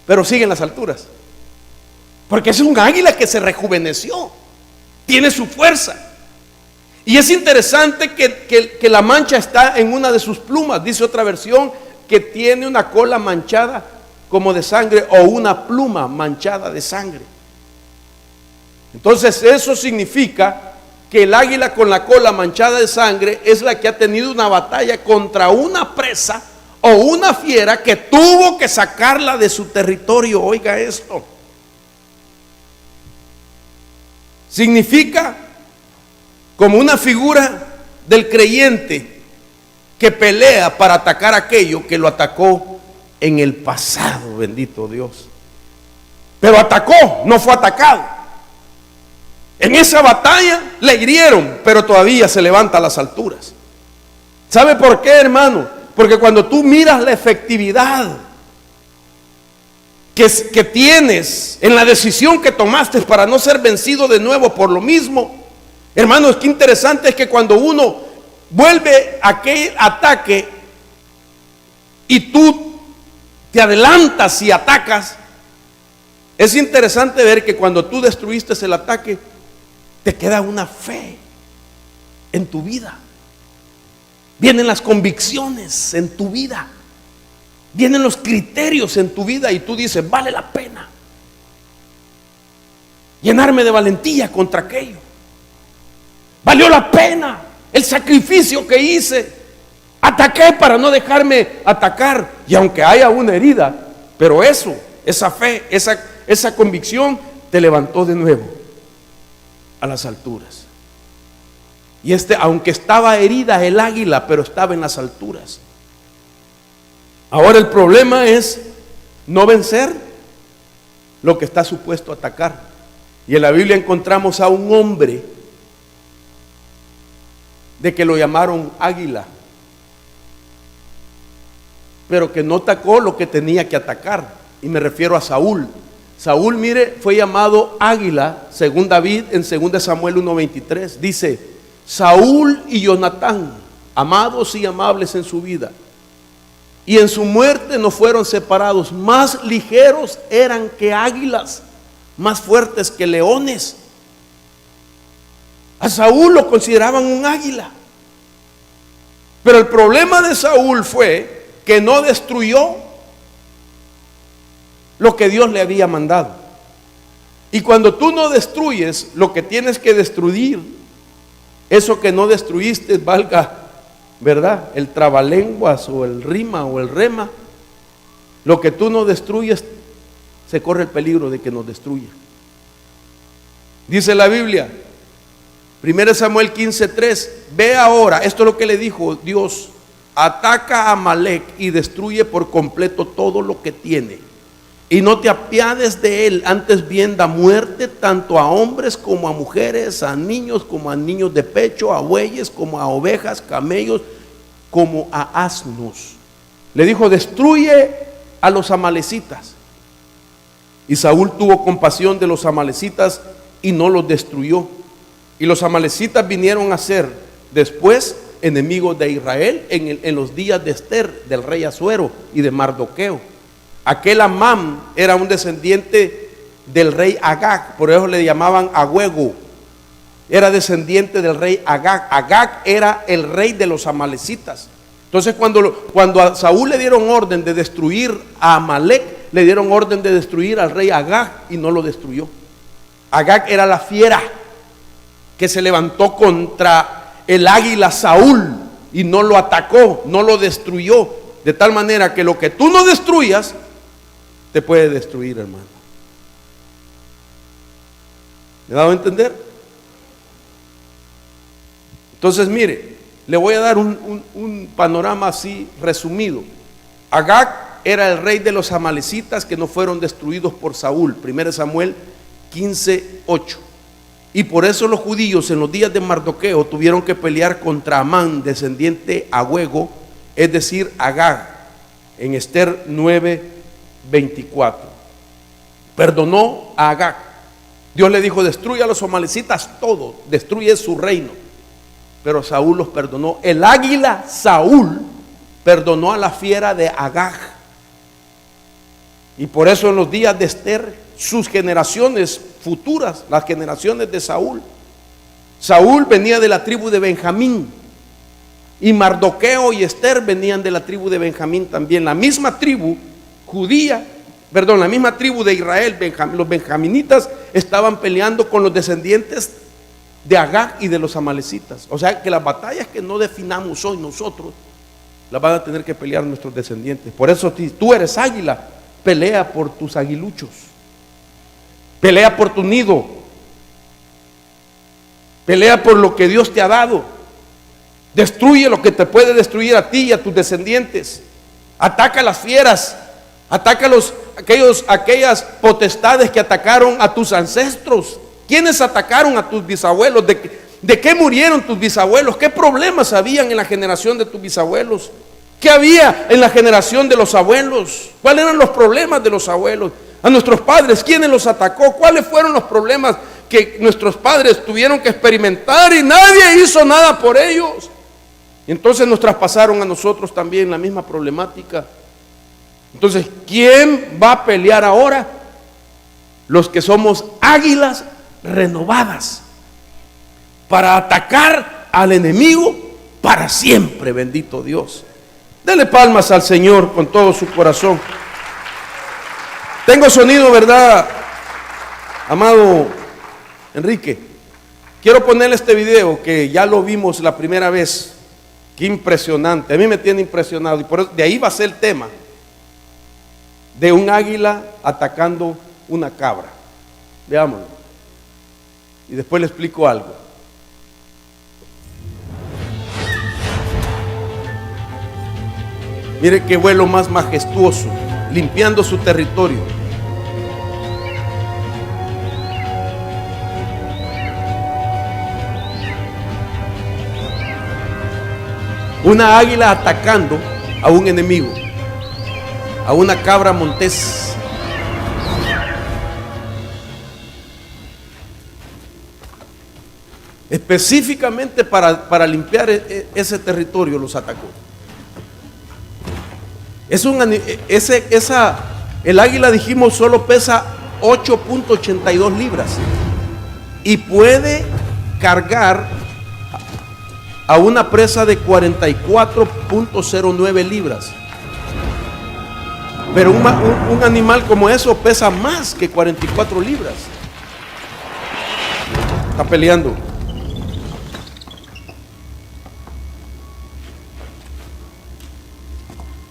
A: pero sigue en las alturas. Porque es un águila que se rejuveneció, tiene su fuerza. Y es interesante que la mancha está en una de sus plumas. Dice otra versión que tiene una cola manchada como de sangre, o una pluma manchada de sangre. Entonces eso significa que el águila con la cola manchada de sangre es la que ha tenido una batalla contra una presa o una fiera que tuvo que sacarla de su territorio. Oiga esto. Significa como una figura del creyente que pelea para atacar aquello que lo atacó en el pasado, bendito Dios. Pero atacó, no fue atacado. En esa batalla le hirieron, pero todavía se levanta a las alturas. ¿Sabe por qué, hermano? Porque cuando tú miras la efectividad que tienes en la decisión que tomaste para no ser vencido de nuevo por lo mismo, hermanos, qué interesante es que cuando uno vuelve a aquel ataque y tú te adelantas y atacas, es interesante ver que cuando tú destruiste el ataque, te queda una fe en tu vida. Vienen las convicciones en tu vida. Vienen los criterios en tu vida y tú dices: vale la pena llenarme de valentía contra aquello. Valió la pena el sacrificio que hice. Ataqué para no dejarme atacar. Y aunque haya una herida, pero esa fe, esa convicción te levantó de nuevo a las alturas. Y aunque estaba herida el águila, pero estaba en las alturas. Ahora el problema es no vencer lo que está supuesto a atacar. Y en la Biblia encontramos a un hombre de que lo llamaron águila, pero que no atacó lo que tenía que atacar. Y me refiero a Saúl. Saúl, mire, fue llamado águila, según David en 2 Samuel 1:23. Dice: Saúl y Jonatán, amados y amables en su vida, y en su muerte no fueron separados. Más ligeros eran que águilas, más fuertes que leones. A Saúl lo consideraban un águila. Pero el problema de Saúl fue que no destruyó lo que Dios le había mandado. Y cuando tú no destruyes lo que tienes que destruir, eso que no destruiste, valga, ¿verdad?, el trabalenguas o el rima o el rema, lo que tú no destruyes, se corre el peligro de que nos destruya. Dice la Biblia, 1 Samuel 15:3, ve ahora, esto es lo que le dijo Dios: ataca a Amalec y destruye por completo todo lo que tiene, y no te apiades de él, antes bien da muerte tanto a hombres como a mujeres, a niños como a niños de pecho, a bueyes como a ovejas, camellos como a asnos. Le dijo: destruye a los amalecitas. Y Saúl tuvo compasión de los amalecitas y no los destruyó. Y los amalecitas vinieron a ser después enemigos de Israel en los días de Esther, del rey Asuero y de Mardoqueo. Aquel Amán era un descendiente del rey Agag, por eso le llamaban Agüego. Era descendiente del rey Agag. Agag era el rey de los amalecitas. Entonces cuando a Saúl le dieron orden de destruir a Amalek, le dieron orden de destruir al rey Agag y no lo destruyó. Agag era la fiera que se levantó contra el águila Saúl y no lo atacó, no lo destruyó. De tal manera que lo que tú no destruyas te puede destruir, hermano. ¿Me he dado a entender? Entonces mire, le voy a dar un panorama así resumido. Agag era el rey de los amalecitas que no fueron destruidos por Saúl. 1 Samuel 15:8. Y por eso los judíos en los días de Mardoqueo tuvieron que pelear contra Amán, descendiente agüego, es decir, Agag, en Esther 9:24. Perdonó a Agag. Dios le dijo: destruye a los amalecitas todo, destruye su reino. Pero Saúl los perdonó. El águila Saúl perdonó a la fiera de Agag. Y por eso en los días de Esther, sus generaciones futuras, las generaciones de Saúl venía de la tribu de Benjamín, y Mardoqueo y Esther venían de la tribu de Benjamín también. La misma tribu judía, la misma tribu de Israel, los benjaminitas estaban peleando con los descendientes de Agag y de los amalecitas. O sea que las batallas que no definamos hoy nosotros, las van a tener que pelear nuestros descendientes. Por eso, si tú eres águila, pelea por tus aguiluchos, pelea por tu nido, pelea por lo que Dios te ha dado. Destruye lo que te puede destruir a ti y a tus descendientes. Ataca a las fieras, ataca aquellas potestades que atacaron a tus ancestros. ¿Quiénes atacaron a tus bisabuelos? ¿De qué murieron tus bisabuelos? ¿Qué problemas habían en la generación de tus bisabuelos? ¿Qué había en la generación de los abuelos? ¿Cuáles eran los problemas de los abuelos? A nuestros padres, ¿quiénes los atacó? ¿Cuáles fueron los problemas que nuestros padres tuvieron que experimentar y nadie hizo nada por ellos? Y entonces nos traspasaron a nosotros también la misma problemática. Entonces, ¿quién va a pelear ahora? Los que somos águilas renovadas para atacar al enemigo para siempre. Bendito Dios. Dele palmas al Señor con todo su corazón. Tengo sonido, ¿verdad, amado Enrique? Quiero ponerle este video que ya lo vimos la primera vez. Qué impresionante, a mí me tiene impresionado, y por eso, de ahí va a ser el tema de un águila atacando una cabra. Veámoslo y después le explico algo. Mire qué vuelo más majestuoso, limpiando su territorio. Una águila atacando a un enemigo, a una cabra montés. Específicamente para limpiar ese territorio los atacó. El águila, dijimos, solo pesa 8.82 libras y puede cargar a una presa de 44.09 libras. Pero un animal como eso pesa más que 44 libras. Está peleando.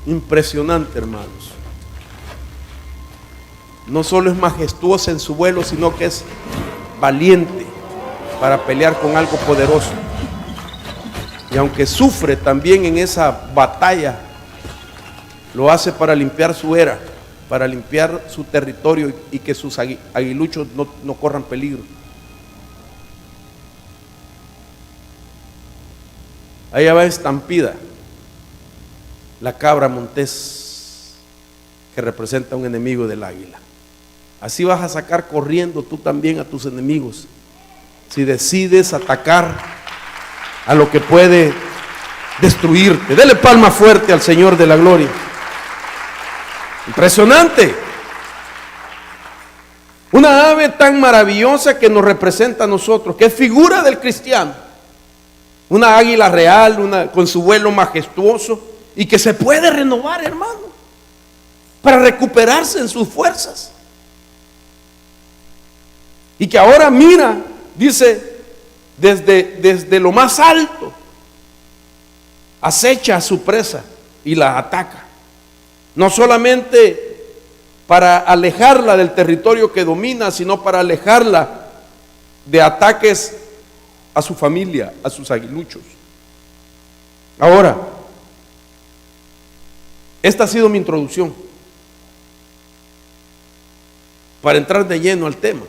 A: Impresionante, hermanos. No solo es majestuosa en su vuelo, sino que es valiente para pelear con algo poderoso. Y aunque sufre también en esa batalla, lo hace para limpiar su era, para limpiar su territorio y que sus aguiluchos no corran peligro. Allá va estampida la cabra montés, que representa un enemigo del águila. Así vas a sacar corriendo tú también a tus enemigos, si decides atacar a lo que puede destruirte. Dele palma fuerte al Señor de la gloria. Impresionante. Una ave tan maravillosa que nos representa a nosotros, que es figura del cristiano. Una águila real, con su vuelo majestuoso. y que se puede renovar, hermano, para recuperarse en sus fuerzas. Y que ahora mira, dice, desde lo más alto, acecha a su presa y la ataca. No solamente para alejarla del territorio que domina, sino para alejarla de ataques a su familia, a sus aguiluchos. Ahora, esta ha sido mi introducción para entrar de lleno al tema.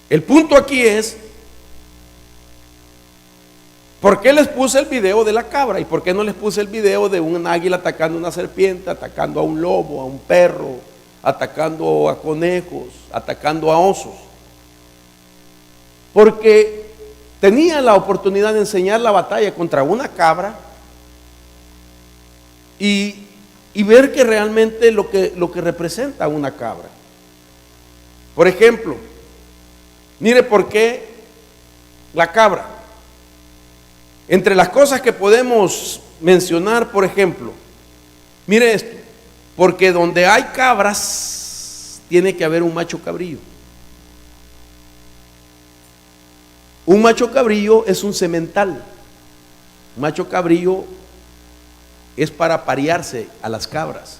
A: El punto aquí es, ¿por qué les puse el video de la cabra? ¿Y por qué no les puse el video de un águila atacando a una serpiente, atacando a un lobo, a un perro, atacando a conejos, atacando a osos? Porque tenía la oportunidad de enseñar la batalla contra una cabra y ver que realmente lo que representa una cabra. Por ejemplo, mire por qué la cabra. Entre las cosas que podemos mencionar, por ejemplo, mire esto, porque donde hay cabras tiene que haber un macho cabrillo. Un macho cabrillo es un semental. Un macho cabrillo es para parearse a las cabras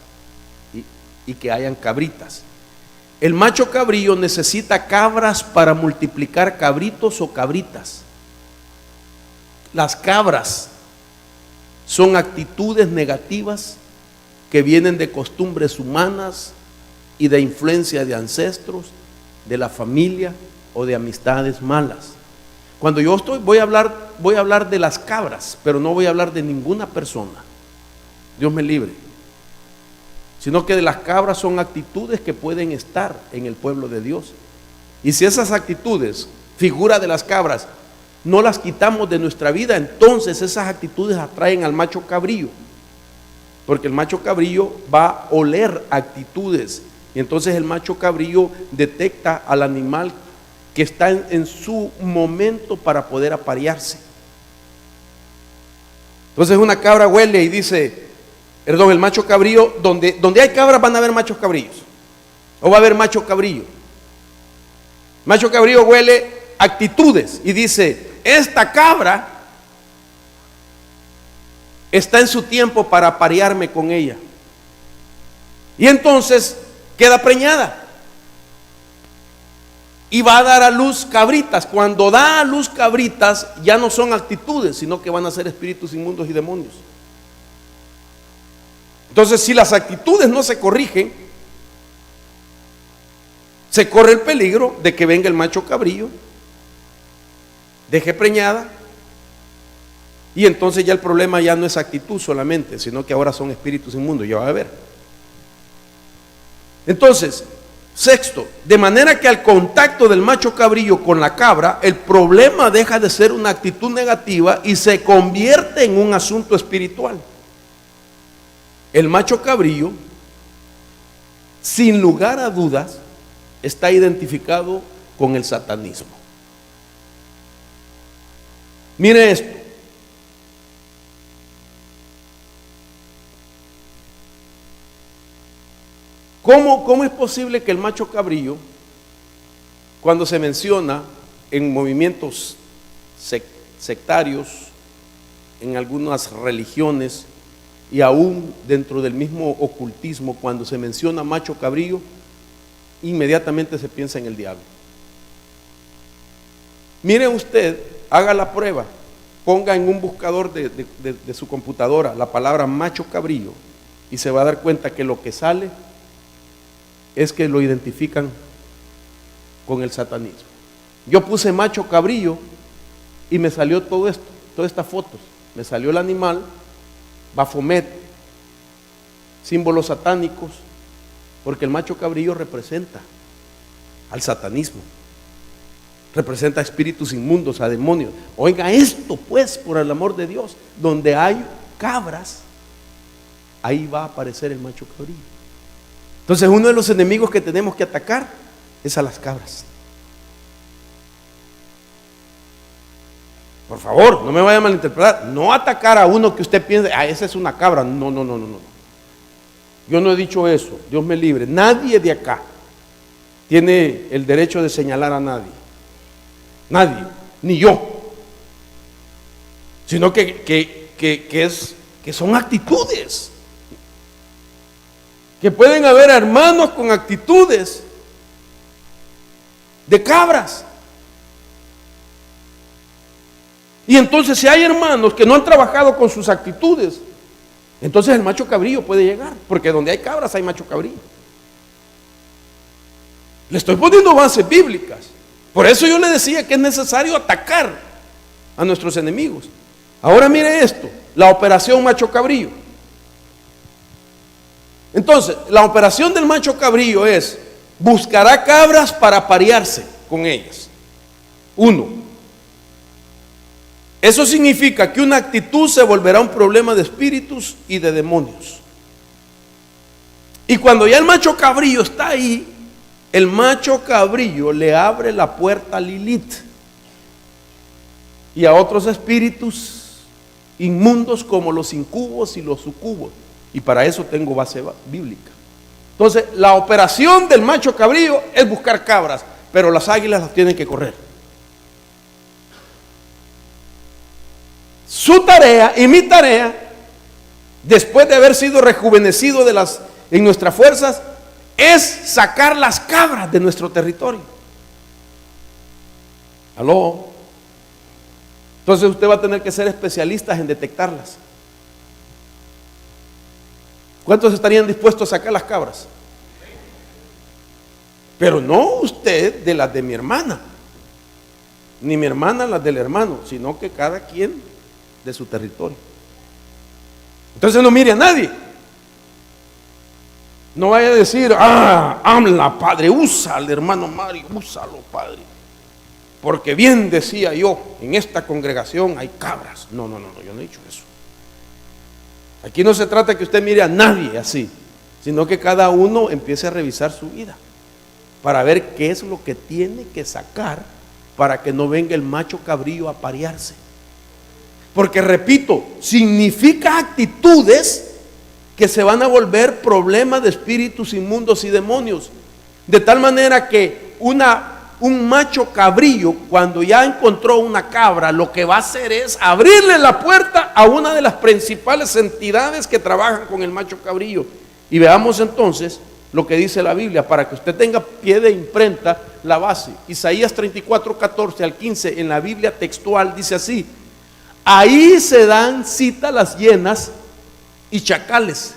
A: y que hayan cabritas. El macho cabrillo necesita cabras para multiplicar cabritos o cabritas. Las cabras son actitudes negativas que vienen de costumbres humanas y de influencia de ancestros, de la familia o de amistades malas. Cuando yo voy a hablar de las cabras, pero no voy a hablar de ninguna persona. Dios me libre. Sino que de las cabras son actitudes que pueden estar en el pueblo de Dios. Y si esas actitudes, figura de las cabras, no las quitamos de nuestra vida, entonces esas actitudes atraen al macho cabrillo. Porque el macho cabrillo va a oler actitudes. Y entonces el macho cabrillo detecta al animal que está en su momento para poder aparearse. Entonces una cabra huele y dice, perdón, el macho cabrillo, donde hay cabras van a haber machos cabrillos. O va a haber macho cabrillo. Macho cabrillo huele actitudes y dice, esta cabra está en su tiempo para aparearme con ella. Y entonces queda preñada. Y va a dar a luz cabritas. Cuando da a luz cabritas, ya no son actitudes, sino que van a ser espíritus inmundos y demonios. Entonces, si las actitudes no se corrigen, se corre el peligro de que venga el macho cabrillo, deje preñada, y entonces ya el problema ya no es actitud solamente, sino que ahora son espíritus inmundos. Ya va a ver. Entonces, sexto, de manera que al contacto del macho cabrillo con la cabra, el problema deja de ser una actitud negativa y se convierte en un asunto espiritual. El macho cabrillo, sin lugar a dudas, está identificado con el satanismo. Mire esto. ¿Cómo es posible que el macho cabrillo, cuando se menciona en movimientos sectarios, en algunas religiones y aún dentro del mismo ocultismo, cuando se menciona macho cabrillo, inmediatamente se piensa en el diablo? Mire usted, haga la prueba, ponga en un buscador de su computadora la palabra macho cabrillo y se va a dar cuenta que lo que sale es que lo identifican con el satanismo. Yo puse macho cabrillo y me salió todo esto, todas estas fotos. Me salió el animal, Baphomet, símbolos satánicos, porque el macho cabrillo representa al satanismo, representa a espíritus inmundos, a demonios. Oiga esto pues, por el amor de Dios, donde hay cabras, ahí va a aparecer el macho cabrillo. Entonces uno de los enemigos que tenemos que atacar es a las cabras. Por favor, no me vaya a malinterpretar. No atacar a uno que usted piense, esa es una cabra. No, no, no, no, no. Yo no he dicho eso. Dios me libre. Nadie de acá tiene el derecho de señalar a nadie. Nadie, ni yo. Sino que son actitudes. Que pueden haber hermanos con actitudes de cabras. Y entonces si hay hermanos que no han trabajado con sus actitudes, entonces el macho cabrillo puede llegar, porque donde hay cabras hay macho cabrillo. Le estoy poniendo bases bíblicas. Por eso yo le decía que es necesario atacar a nuestros enemigos. Ahora mire esto, la operación macho cabrillo. Entonces, la operación del macho cabrillo es: buscará cabras para aparearse con ellas. 1. Eso significa que una actitud se volverá un problema de espíritus y de demonios. Y cuando ya el macho cabrillo está ahí, el macho cabrillo le abre la puerta a Lilith y a otros espíritus inmundos como los incubos y los sucubos. Y para eso tengo base bíblica. Entonces, la operación del macho cabrillo es buscar cabras, pero las águilas las tienen que correr. Su tarea y mi tarea, después de haber sido rejuvenecido en nuestras fuerzas, es sacar las cabras de nuestro territorio. ¿Aló? Entonces usted va a tener que ser especialista en detectarlas. ¿Cuántos estarían dispuestos a sacar las cabras? Pero no usted de las de mi hermana, ni mi hermana las del hermano, sino que cada quien de su territorio. Entonces no mire a nadie. No vaya a decir, habla, padre, usa al hermano Mario, úsalo, padre. Porque bien decía yo, en esta congregación hay cabras. No, yo no he dicho eso. Aquí no se trata de que usted mire a nadie así, sino que cada uno empiece a revisar su vida para ver qué es lo que tiene que sacar para que no venga el macho cabrillo a aparearse. Porque repito, significa actitudes que se van a volver problemas de espíritus inmundos y demonios. De tal manera que un macho cabrillo, cuando ya encontró una cabra, lo que va a hacer es abrirle la puerta a una de las principales entidades que trabajan con el macho cabrillo. Y veamos entonces lo que dice la Biblia, para que usted tenga pie de imprenta la base. Isaías 34, 14 al 15, en la Biblia textual dice así: ahí se dan cita las hienas y chacales.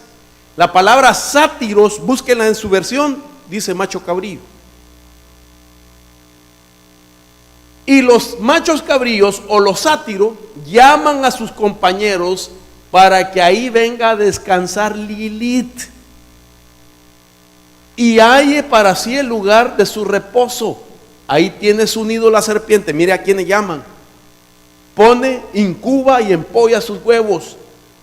A: La palabra sátiros, búsquenla en su versión, dice macho cabrillo. Y los machos cabrillos o los sátiros llaman a sus compañeros para que ahí venga a descansar Lilith y halle para sí el lugar de su reposo. Ahí tiene su nido la serpiente. Mire a quiénes llaman. Pone, incuba y empolla sus huevos.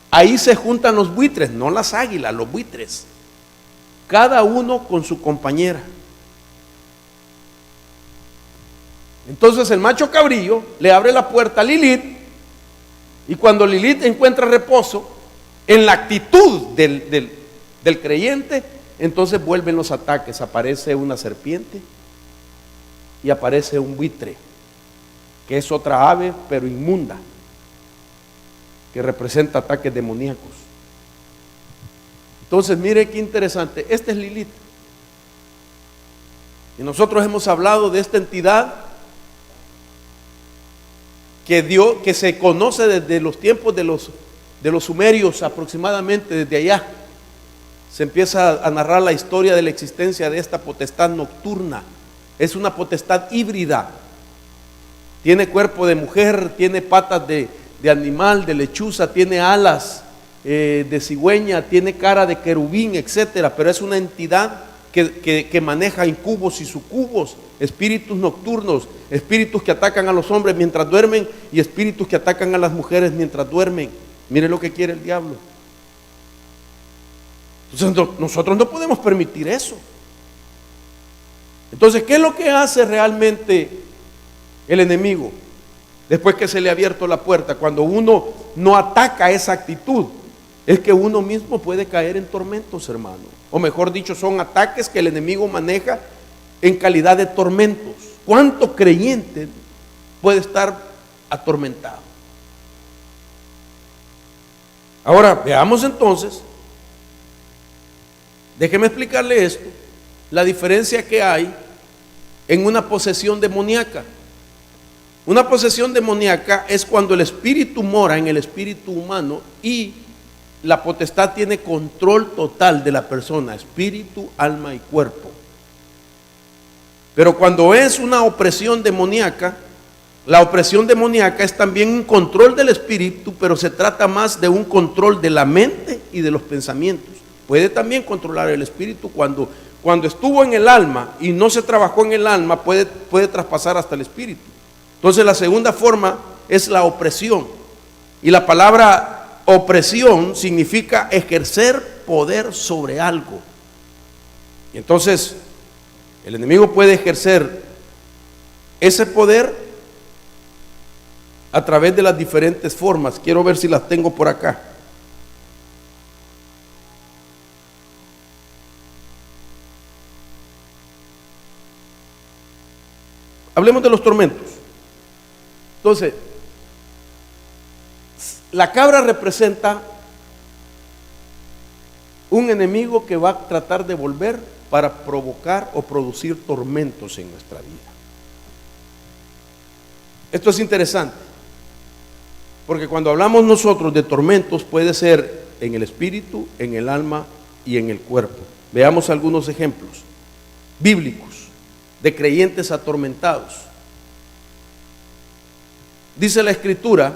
A: Ahí se juntan los buitres, no las águilas, los buitres. Cada uno con su compañera. Entonces el macho cabrillo le abre la puerta a Lilith, y cuando Lilith encuentra reposo en la actitud del creyente, entonces vuelven los ataques. Aparece una serpiente y aparece un buitre, que es otra ave pero inmunda, que representa ataques demoníacos. Entonces mire qué interesante, esta es Lilith. Y nosotros hemos hablado de esta entidad que se conoce desde los tiempos de los sumerios, aproximadamente desde allá. Se empieza a narrar la historia de la existencia de esta potestad nocturna. Es una potestad híbrida. Tiene cuerpo de mujer, tiene patas de animal, de lechuza, tiene alas de cigüeña, tiene cara de querubín, etcétera. Pero es una entidad que maneja incubos y sucubos, espíritus nocturnos, espíritus que atacan a los hombres mientras duermen y espíritus que atacan a las mujeres mientras duermen. Mire lo que quiere el diablo. Entonces nosotros no podemos permitir eso. Entonces, ¿qué es lo que hace realmente el enemigo? después que se le ha abierto la puerta, cuando uno no ataca esa actitud, es que uno mismo puede caer en tormentos, hermano. O mejor dicho, son ataques que el enemigo maneja en calidad de tormentos. ¿Cuánto creyente puede estar atormentado? Ahora, veamos entonces, déjeme explicarle esto, la diferencia que hay en una posesión demoníaca. Una posesión demoníaca es cuando el espíritu mora en el espíritu humano y la potestad tiene control total de la persona, espíritu, alma y cuerpo. Pero cuando es una opresión demoníaca, la opresión demoníaca es también un control del espíritu, pero se trata más de un control de la mente y de los pensamientos. Puede también controlar el espíritu cuando estuvo en el alma y no se trabajó en el alma, puede traspasar hasta el espíritu. Entonces la segunda forma es la opresión. Y la palabra opresión significa ejercer poder sobre algo. Y entonces el enemigo puede ejercer ese poder a través de las diferentes formas. Quiero ver si las tengo por acá. Hablemos de los tormentos. Entonces, la cabra representa un enemigo que va a tratar de volver para provocar o producir tormentos en nuestra vida. Esto es interesante, porque cuando hablamos nosotros de tormentos puede ser en el espíritu, en el alma y en el cuerpo. Veamos algunos ejemplos bíblicos de creyentes atormentados. Dice la escritura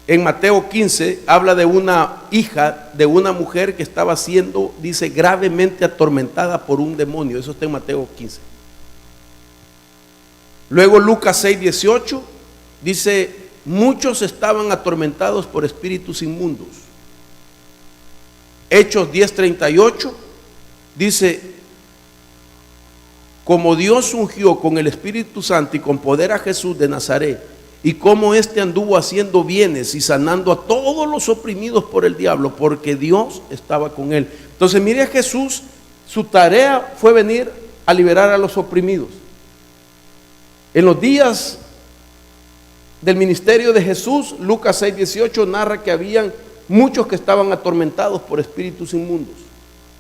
A: en Mateo 15, habla de una hija de una mujer que estaba siendo, dice, gravemente atormentada por un demonio. Eso está en Mateo 15. Luego Lucas 6:18 dice, muchos estaban atormentados por espíritus inmundos. Hechos 10:38 dice, como Dios ungió con el Espíritu Santo y con poder a Jesús de Nazaret, y cómo éste anduvo haciendo bienes y sanando a todos los oprimidos por el diablo, porque Dios estaba con él. Entonces mire a Jesús, su tarea fue venir a liberar a los oprimidos. En los días del ministerio de Jesús, Lucas 6:18 narra que habían muchos que estaban atormentados por espíritus inmundos.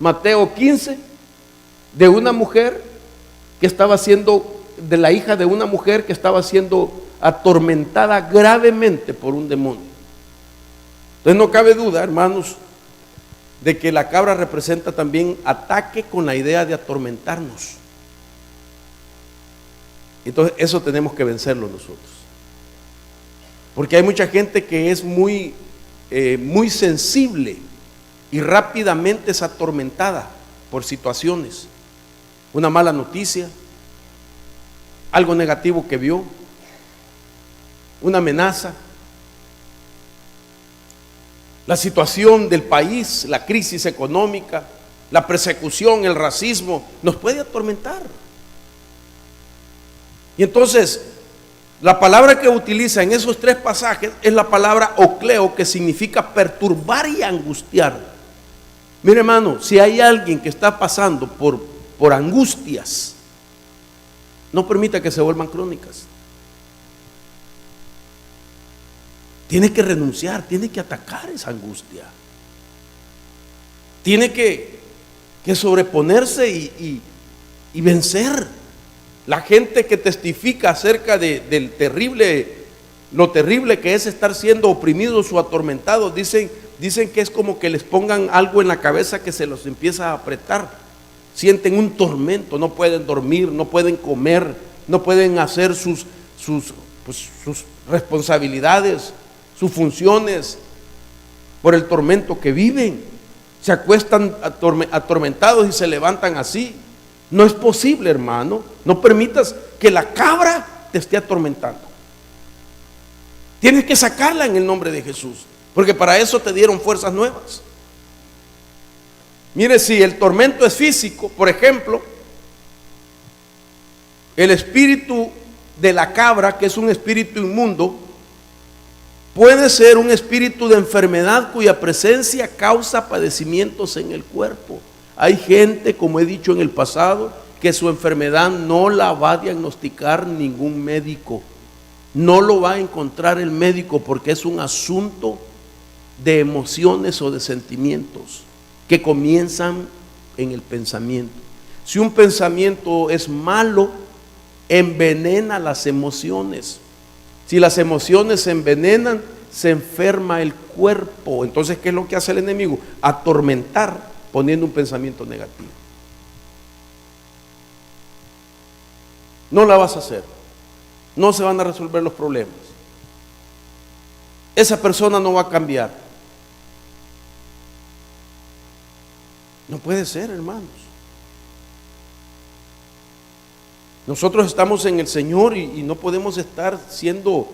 A: Mateo 15, de una mujer que estaba siendo, de la hija de una mujer que estaba siendo atormentada gravemente por un demonio. Entonces no cabe duda, hermanos, de que la cabra representa también ataque con la idea de atormentarnos. Entonces eso tenemos que vencerlo nosotros, porque hay mucha gente que es muy sensible y rápidamente es atormentada por situaciones, una mala noticia, algo negativo que vio, una amenaza, la situación del país, la crisis económica, la persecución, el racismo, nos puede atormentar. Y entonces, la palabra que utiliza en esos tres pasajes es la palabra ocleo, que significa perturbar y angustiar. Mire, hermano, si hay alguien que está pasando por angustias, no permita que se vuelvan crónicas. Tiene que renunciar, tiene que atacar esa angustia. Tiene que sobreponerse y vencer. La gente que testifica acerca lo terrible que es estar siendo oprimidos o atormentados, dicen que es como que les pongan algo en la cabeza que se los empieza a apretar. Sienten un tormento, no pueden dormir, no pueden comer, no pueden hacer sus responsabilidades, sus funciones, por el tormento que viven. Se acuestan atormentados y se levantan así. No es posible, hermano. No permitas que la cabra te esté atormentando. Tienes que sacarla en el nombre de Jesús, porque para eso te dieron fuerzas nuevas. Mire, si el tormento es físico, por ejemplo, el espíritu de la cabra, que es un espíritu inmundo, puede ser un espíritu de enfermedad cuya presencia causa padecimientos en el cuerpo. Hay gente, como he dicho en el pasado, que su enfermedad no la va a diagnosticar ningún médico. No lo va a encontrar el médico porque es un asunto de emociones o de sentimientos que comienzan en el pensamiento. Si un pensamiento es malo, envenena las emociones. Si las emociones se envenenan, se enferma el cuerpo. Entonces, ¿qué es lo que hace el enemigo? Atormentar poniendo un pensamiento negativo. No la vas a hacer. No se van a resolver los problemas. Esa persona no va a cambiar. No puede ser, hermanos. Nosotros estamos en el Señor y no podemos estar siendo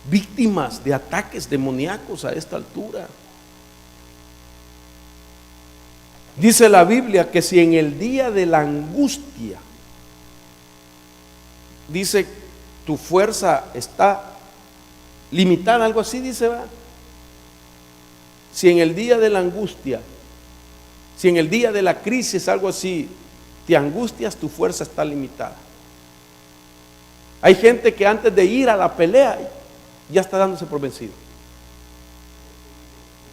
A: víctimas de ataques demoníacos a esta altura. Dice la Biblia que si en el día de la angustia, dice, tu fuerza está limitada, algo así dice, ¿verdad? Si en el día de la angustia, si en el día de la crisis, algo así, te angustias, tu fuerza está limitada. Hay gente que antes de ir a la pelea ya está dándose por vencido.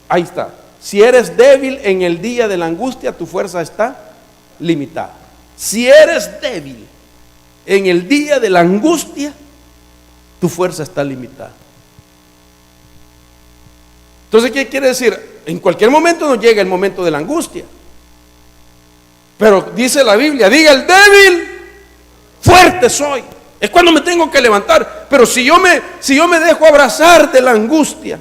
A: Ahí está. Si eres débil en el día de la angustia, tu fuerza está limitada. Si eres débil en el día de la angustia, tu fuerza está limitada. Entonces, ¿qué quiere decir? En cualquier momento nos llega el momento de la angustia. Pero dice la Biblia, diga el débil, fuerte soy. Es cuando me tengo que levantar. Pero si yo me dejo abrazar de la angustia,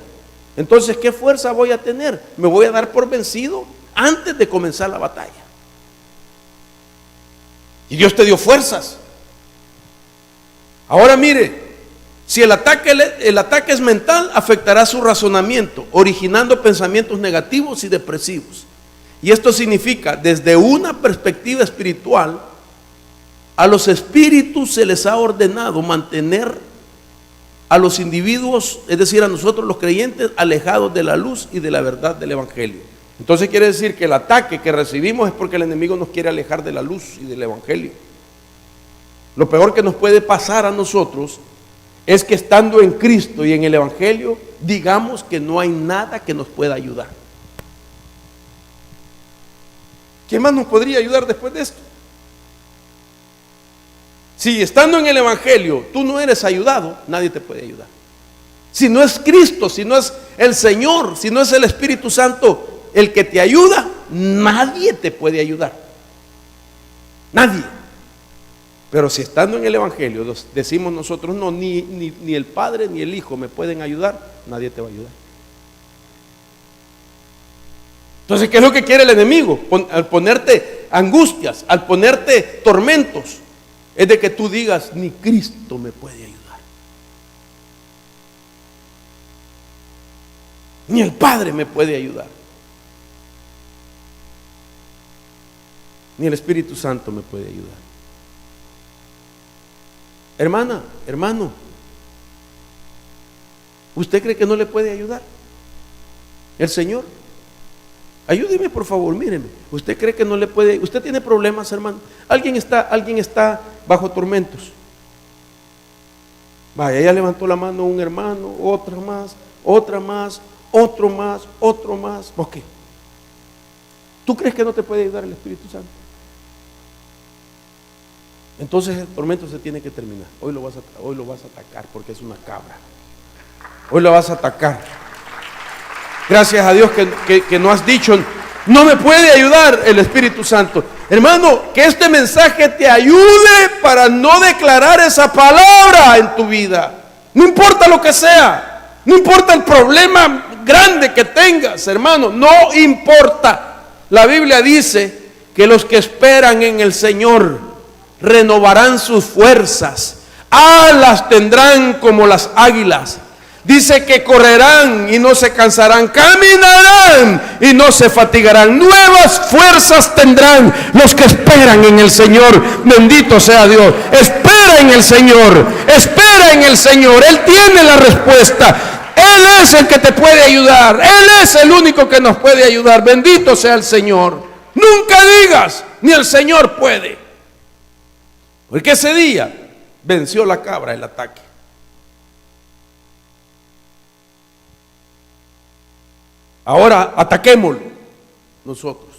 A: entonces ¿qué fuerza voy a tener? Me voy a dar por vencido antes de comenzar la batalla. Y Dios te dio fuerzas. Ahora mire, si el ataque es mental, afectará su razonamiento, originando pensamientos negativos y depresivos. Y esto significa, desde una perspectiva espiritual, a los espíritus se les ha ordenado mantener a los individuos, es decir, a nosotros los creyentes, alejados de la luz y de la verdad del Evangelio. Entonces quiere decir que el ataque que recibimos es porque el enemigo nos quiere alejar de la luz y del Evangelio. Lo peor que nos puede pasar a nosotros es que estando en Cristo y en el Evangelio, digamos que no hay nada que nos pueda ayudar. ¿Quién más nos podría ayudar después de esto? Si estando en el Evangelio tú no eres ayudado, nadie te puede ayudar. Si no es Cristo, si no es el Señor, si no es el Espíritu Santo el que te ayuda, nadie te puede ayudar. Nadie. Pero si estando en el Evangelio decimos nosotros, no, ni el Padre ni el Hijo me pueden ayudar, nadie te va a ayudar. Entonces, ¿qué es lo que quiere el enemigo? Al ponerte angustias, al ponerte tormentos, es de que tú digas, ni Cristo me puede ayudar. Ni el Padre me puede ayudar. Ni el Espíritu Santo me puede ayudar. Hermana, hermano, ¿usted cree que no le puede ayudar el Señor? Ayúdeme, por favor, míreme. ¿Usted cree que no le puede? ¿Usted tiene problemas, hermano? ¿Alguien está bajo tormentos? Vaya, ya levantó la mano un hermano, otra más, otro más, otro más. Ok. ¿Tú crees que no te puede ayudar el Espíritu Santo? Entonces el tormento se tiene que terminar. Hoy lo vas a atacar porque es una cabra. Hoy lo vas a atacar. Gracias a Dios que no has dicho, no me puede ayudar el Espíritu Santo. Hermano, que este mensaje te ayude para no declarar esa palabra en tu vida. No importa lo que sea, no importa el problema grande que tengas, hermano, no importa. La Biblia dice que los que esperan en el Señor renovarán sus fuerzas, alas tendrán como las águilas. Dice que correrán y no se cansarán, caminarán y no se fatigarán. Nuevas fuerzas tendrán los que esperan en el Señor. Bendito sea Dios. Espera confía en el Señor, espera en el Señor. Él tiene la respuesta. Él es el que te puede ayudar. Él es el único que nos puede ayudar. Bendito sea el Señor. Nunca digas, ni el Señor puede. Porque ese día venció la cabra el ataque. Ahora ataquémoslo nosotros.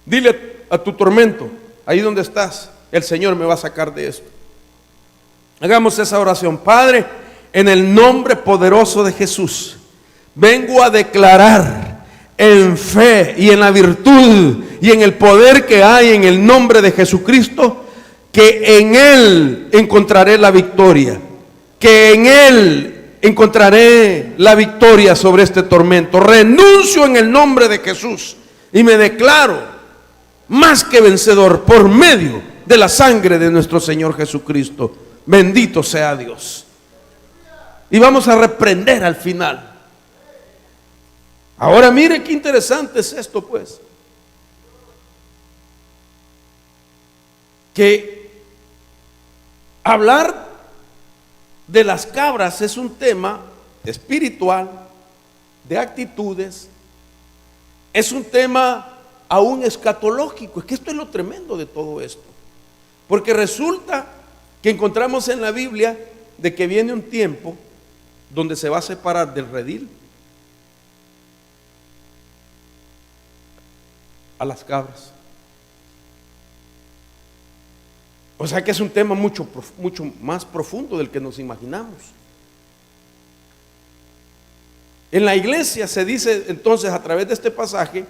A: Dile a tu tormento, ahí donde estás, el Señor me va a sacar de esto. Hagamos esa oración. Padre, en el nombre poderoso de Jesús, vengo a declarar en fe y en la virtud y en el poder que hay en el nombre de Jesucristo, que en Él encontraré la victoria, que en Él encontraré la victoria sobre este tormento. Renuncio en el nombre de Jesús y me declaro más que vencedor por medio de la sangre de nuestro Señor Jesucristo. Bendito sea Dios. Y vamos a reprender al final. Ahora mire qué interesante es esto, pues. Que hablar de las cabras es un tema espiritual, de actitudes, es un tema aún escatológico. Es que esto es lo tremendo de todo esto. Porque resulta que encontramos en la Biblia de que viene un tiempo donde se va a separar del redil a las cabras. O sea que es un tema mucho más profundo del que nos imaginamos. En la iglesia se dice entonces a través de este pasaje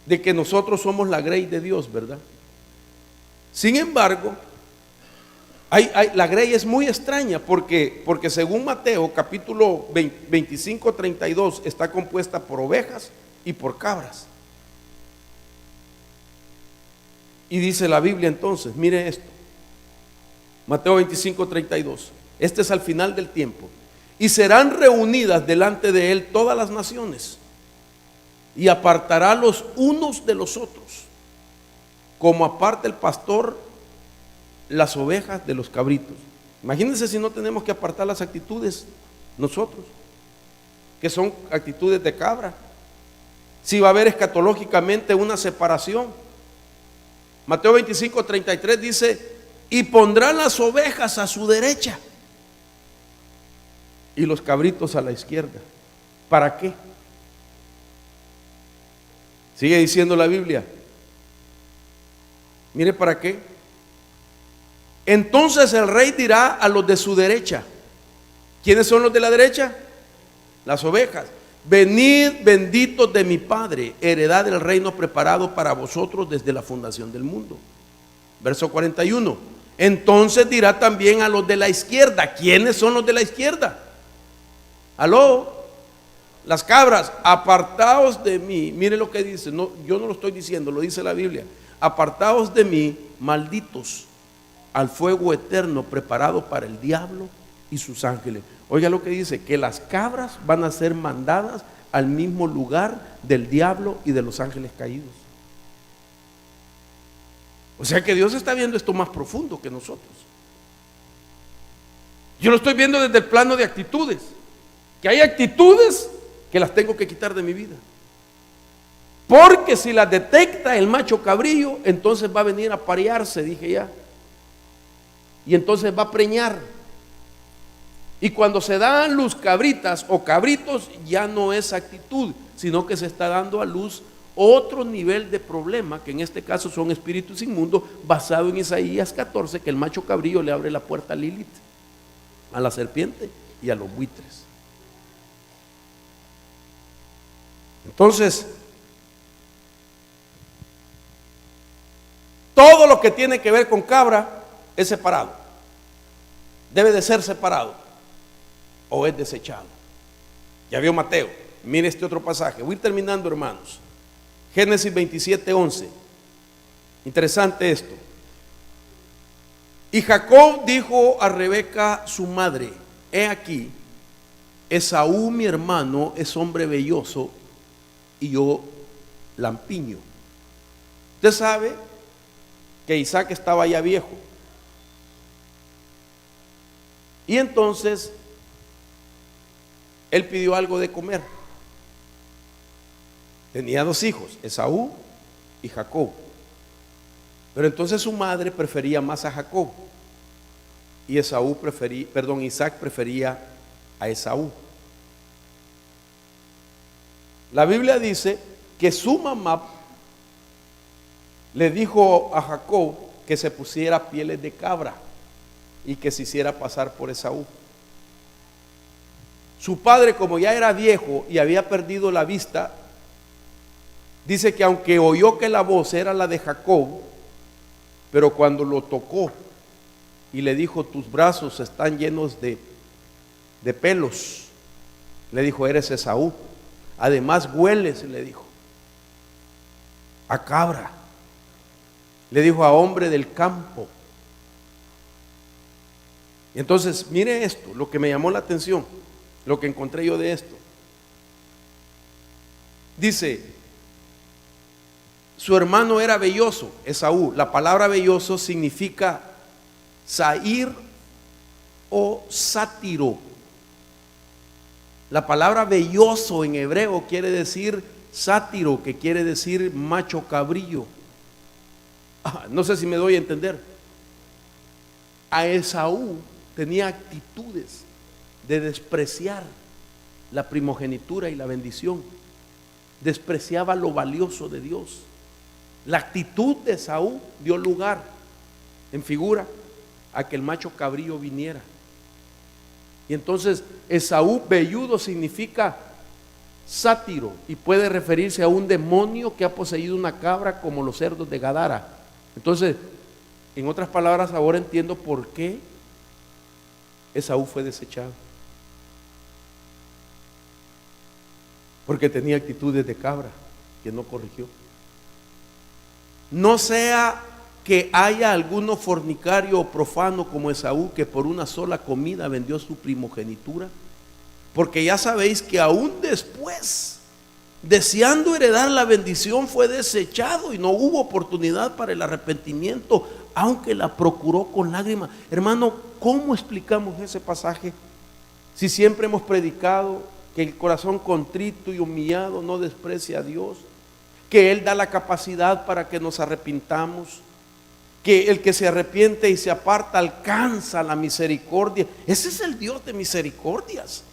A: de que nosotros somos la grey de Dios, ¿verdad? Sin embargo, la grey es muy extraña porque según Mateo capítulo 25, 32 está compuesta por ovejas y por cabras. Y dice la Biblia entonces, mire esto, Mateo 25, 32, este es al final del tiempo, y serán reunidas delante de él todas las naciones, y apartará los unos de los otros, como aparta el pastor las ovejas de los cabritos. Imagínense si no tenemos que apartar las actitudes nosotros, que son actitudes de cabra, si va a haber escatológicamente una separación. Mateo 25, 33 dice, y pondrán las ovejas a su derecha y los cabritos a la izquierda. ¿Para qué? Sigue diciendo la Biblia. Mire para qué. Entonces el rey dirá a los de su derecha. ¿Quiénes son los de la derecha? Las ovejas. Venid benditos de mi Padre, heredad del reino preparado para vosotros desde la fundación del mundo. Verso 41. Entonces dirá también a los de la izquierda. ¿Quiénes son los de la izquierda? Aló, las cabras, apartaos de mí. Mire lo que dice, no, yo no lo estoy diciendo, lo dice la Biblia. Apartaos de mí, malditos, al fuego eterno preparado para el diablo y sus ángeles. Oiga lo que dice, que las cabras van a ser mandadas al mismo lugar del diablo y de los ángeles caídos. O sea que Dios está viendo esto más profundo que nosotros. Yo lo estoy viendo desde el plano de actitudes, que hay actitudes que las tengo que quitar de mi vida. Porque si las detecta el macho cabrillo, entonces va a venir a parearse, dije ya. Y entonces va a preñar. Y cuando se dan luz cabritas o cabritos, ya no es actitud, sino que se está dando a luz otro nivel de problema, que en este caso son espíritus inmundos, basado en Isaías 14, que el macho cabrillo le abre la puerta a Lilith, a la serpiente y a los buitres. Entonces, todo lo que tiene que ver con cabra es separado, debe de ser separado o es desechado. Ya vio Mateo. Mire este otro pasaje. Voy terminando, hermanos. Génesis 27, 11. Interesante esto. Y Jacob dijo a Rebeca su madre: he aquí, Esaú mi hermano es hombre velloso y yo lampiño. Usted sabe que Isaac estaba ya viejo Y entonces él pidió algo de comer. Tenía 2 hijos, Esaú y Jacob. Pero entonces su madre prefería más a Jacob y Isaac prefería a Esaú. La Biblia dice que su mamá le dijo a Jacob que se pusiera pieles de cabra y que se hiciera pasar por Esaú. Su padre, como ya era viejo y había perdido la vista, dice que aunque oyó que la voz era la de Jacob, pero cuando lo tocó y le dijo: tus brazos están llenos de pelos, le dijo: eres Esaú. Además hueles, le dijo, a cabra. Le dijo: a hombre del campo. Y entonces, mire esto, lo que me llamó la atención, lo que encontré yo de esto. Dice: su hermano era velloso, Esaú. La palabra velloso significa sair o sátiro. La palabra velloso en hebreo quiere decir sátiro, que quiere decir macho cabrillo. No sé si me doy a entender. A Esaú tenía actitudes de despreciar la primogenitura y la bendición. Despreciaba lo valioso de Dios. La actitud de Esaú dio lugar, en figura, a que el macho cabrillo viniera. Y entonces Esaú velludo significa sátiro y puede referirse a un demonio que ha poseído una cabra, como los cerdos de Gadara. Entonces, en otras palabras, ahora entiendo por qué Esaú fue desechado. Porque tenía actitudes de cabra que no corrigió. No sea que haya alguno fornicario o profano como Esaú, que por una sola comida vendió su primogenitura. Porque ya sabéis que aún después, deseando heredar la bendición, fue desechado y no hubo oportunidad para el arrepentimiento, aunque la procuró con lágrimas. Hermano, ¿cómo explicamos ese pasaje? Si siempre hemos predicado que el corazón contrito y humillado no desprecia a Dios, que Él da la capacidad para que nos arrepintamos, que el que se arrepiente y se aparta alcanza la misericordia. Ese es el Dios de misericordias.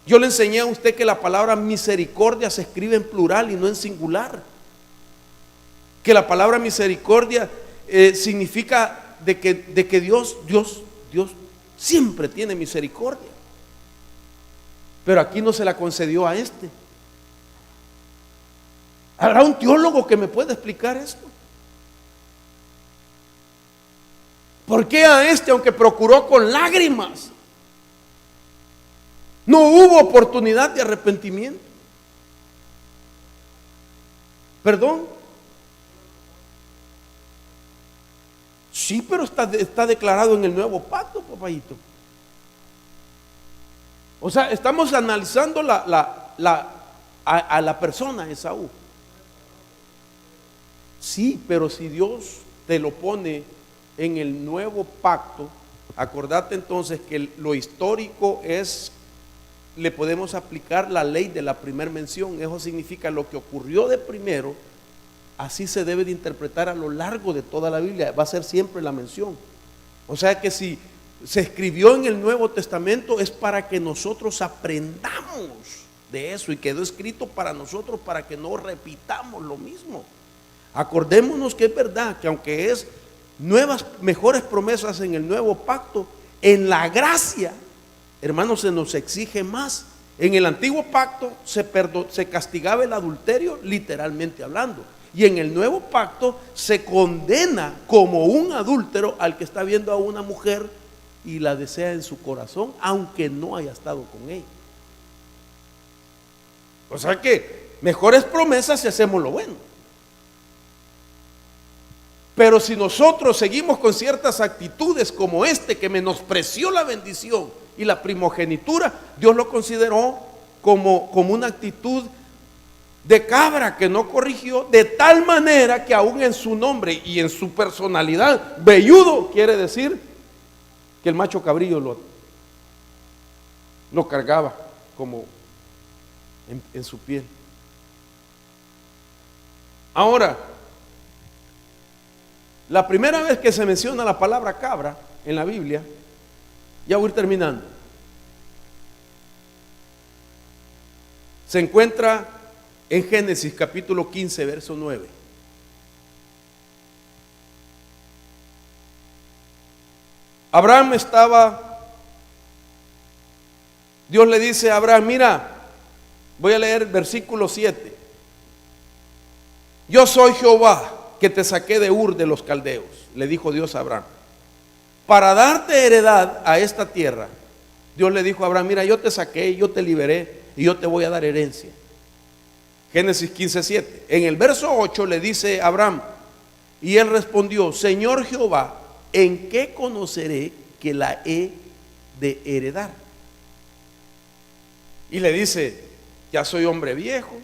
A: Yo le enseñé a usted que la palabra misericordia se escribe en plural y no en singular. Que la palabra misericordia significa de que Dios siempre tiene misericordia. Pero aquí no se la concedió a este. ¿Habrá un teólogo que me pueda explicar esto? ¿Por qué a este, aunque procuró con lágrimas, no hubo oportunidad de arrepentimiento? ¿Perdón? Sí, pero está declarado en el nuevo pacto, papayito. O sea, estamos analizando a la persona Esaú. Sí, pero si Dios te lo pone en el nuevo pacto, acordate entonces que lo histórico le podemos aplicar la ley de la primera mención. Eso significa lo que ocurrió de primero, así se debe de interpretar a lo largo de toda la Biblia, va a ser siempre la mención. O sea que si se escribió en el Nuevo Testamento es para que nosotros aprendamos de eso y quedó escrito para nosotros para que no repitamos lo mismo. Acordémonos que es verdad que aunque es nuevas, mejores promesas en el nuevo pacto, en la gracia, hermanos, se nos exige más. En el antiguo pacto se castigaba el adulterio, literalmente hablando, y en el nuevo pacto se condena como un adúltero al que está viendo a una mujer y la desea en su corazón, aunque no haya estado con ella. O sea que mejores promesas si hacemos lo bueno. Pero si nosotros seguimos con ciertas actitudes como que menospreció la bendición y la primogenitura, Dios lo consideró como una actitud de cabra que no corrigió, de tal manera que aún en su nombre y en su personalidad, velludo quiere decir que el macho cabrillo lo cargaba como en su piel. Ahora, la primera vez que se menciona la palabra cabra en la Biblia, ya voy a ir terminando, se encuentra en Génesis capítulo 15, verso 9. Abraham Dios le dice a Abraham, mira, voy a leer versículo 7. Yo soy Jehová que te saqué de Ur de los Caldeos, le dijo Dios a Abraham, para darte heredad a esta tierra. Dios le dijo a Abraham, mira, yo te saqué, yo te liberé y yo te voy a dar herencia. Génesis 15, 7. En el verso 8 le dice a Abraham, y él respondió, Señor Jehová, ¿en qué conoceré que la he de heredar? Y le dice, ya soy hombre viejo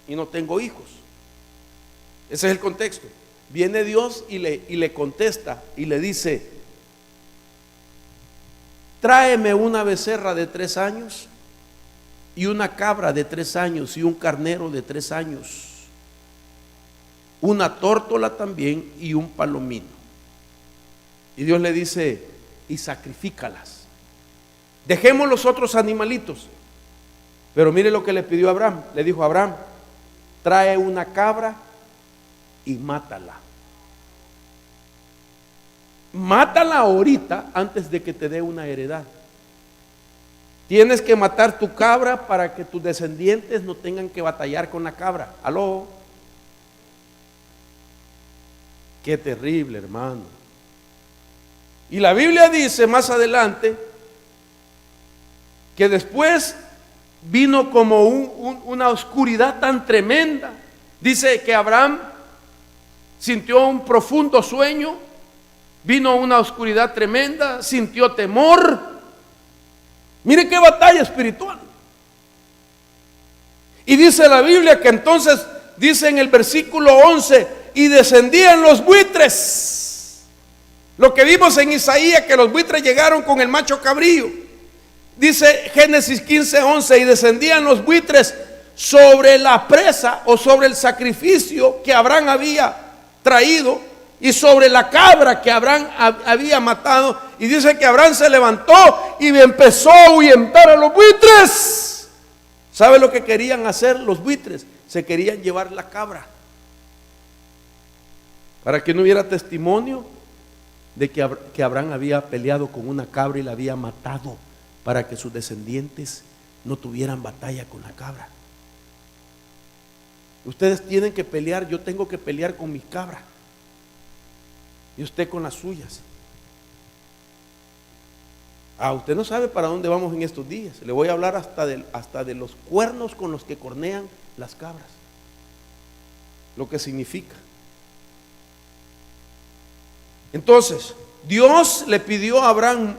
A: y no tengo hijos. Ese es el contexto. Viene Dios y le contesta y le dice, tráeme una becerra de 3 años y una cabra de 3 años y un carnero de 3 años, una tórtola también y un palomino. Y Dios le dice, y sacrifícalas. Dejemos los otros animalitos. Pero mire lo que le pidió a Abraham. Le dijo a Abraham, trae una cabra y mátala. Mátala ahorita antes de que te dé una heredad. Tienes que matar tu cabra para que tus descendientes no tengan que batallar con la cabra. ¿Aló? Qué terrible, hermano. Y la Biblia dice más adelante que después vino como una oscuridad tan tremenda. Dice que Abraham sintió un profundo sueño, vino una oscuridad tremenda, sintió temor. Mire qué batalla espiritual. Y dice la Biblia que entonces, dice en el versículo 11, y descendían los buitres. Lo que vimos en Isaías, que los buitres llegaron con el macho cabrío. Dice Génesis 15, 11, y descendían los buitres sobre la presa o sobre el sacrificio que Abraham había traído y sobre la cabra que Abraham había matado. Y dice que Abraham se levantó y empezó a ahuyentar a los buitres. ¿Sabe lo que querían hacer los buitres? Se querían llevar la cabra, para que no hubiera testimonio de que Abraham había peleado con una cabra y la había matado, para que sus descendientes no tuvieran batalla con la cabra. Ustedes tienen que pelear, yo tengo que pelear con mi cabra y usted con las suyas. Usted no sabe para dónde vamos en estos días. Le voy a hablar hasta de los cuernos con los que cornean las cabras, lo que significa. Entonces, Dios le pidió a Abraham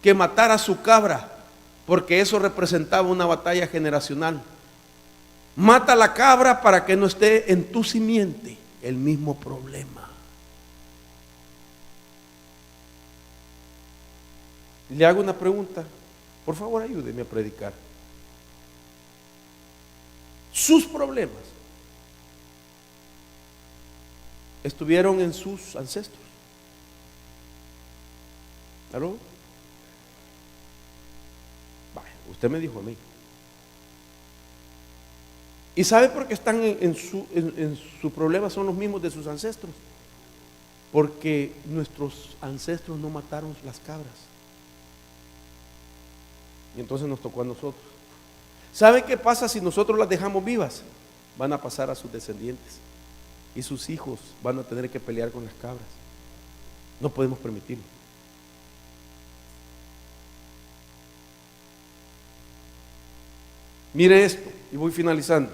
A: que matara a su cabra, porque eso representaba una batalla generacional. Mata la cabra para que no esté en tu simiente el mismo problema. Le hago una pregunta, por favor ayúdeme a predicar. Sus problemas estuvieron en sus ancestros. ¿Aló? Vaya, usted me dijo a mí. ¿Y sabe por qué están en su problema? Son los mismos de sus ancestros. Porque nuestros ancestros no mataron las cabras. Y entonces nos tocó a nosotros. ¿Sabe qué pasa si nosotros las dejamos vivas? Van a pasar a sus descendientes. Y sus hijos van a tener que pelear con las cabras. No podemos permitirlo. Mire esto, y voy finalizando.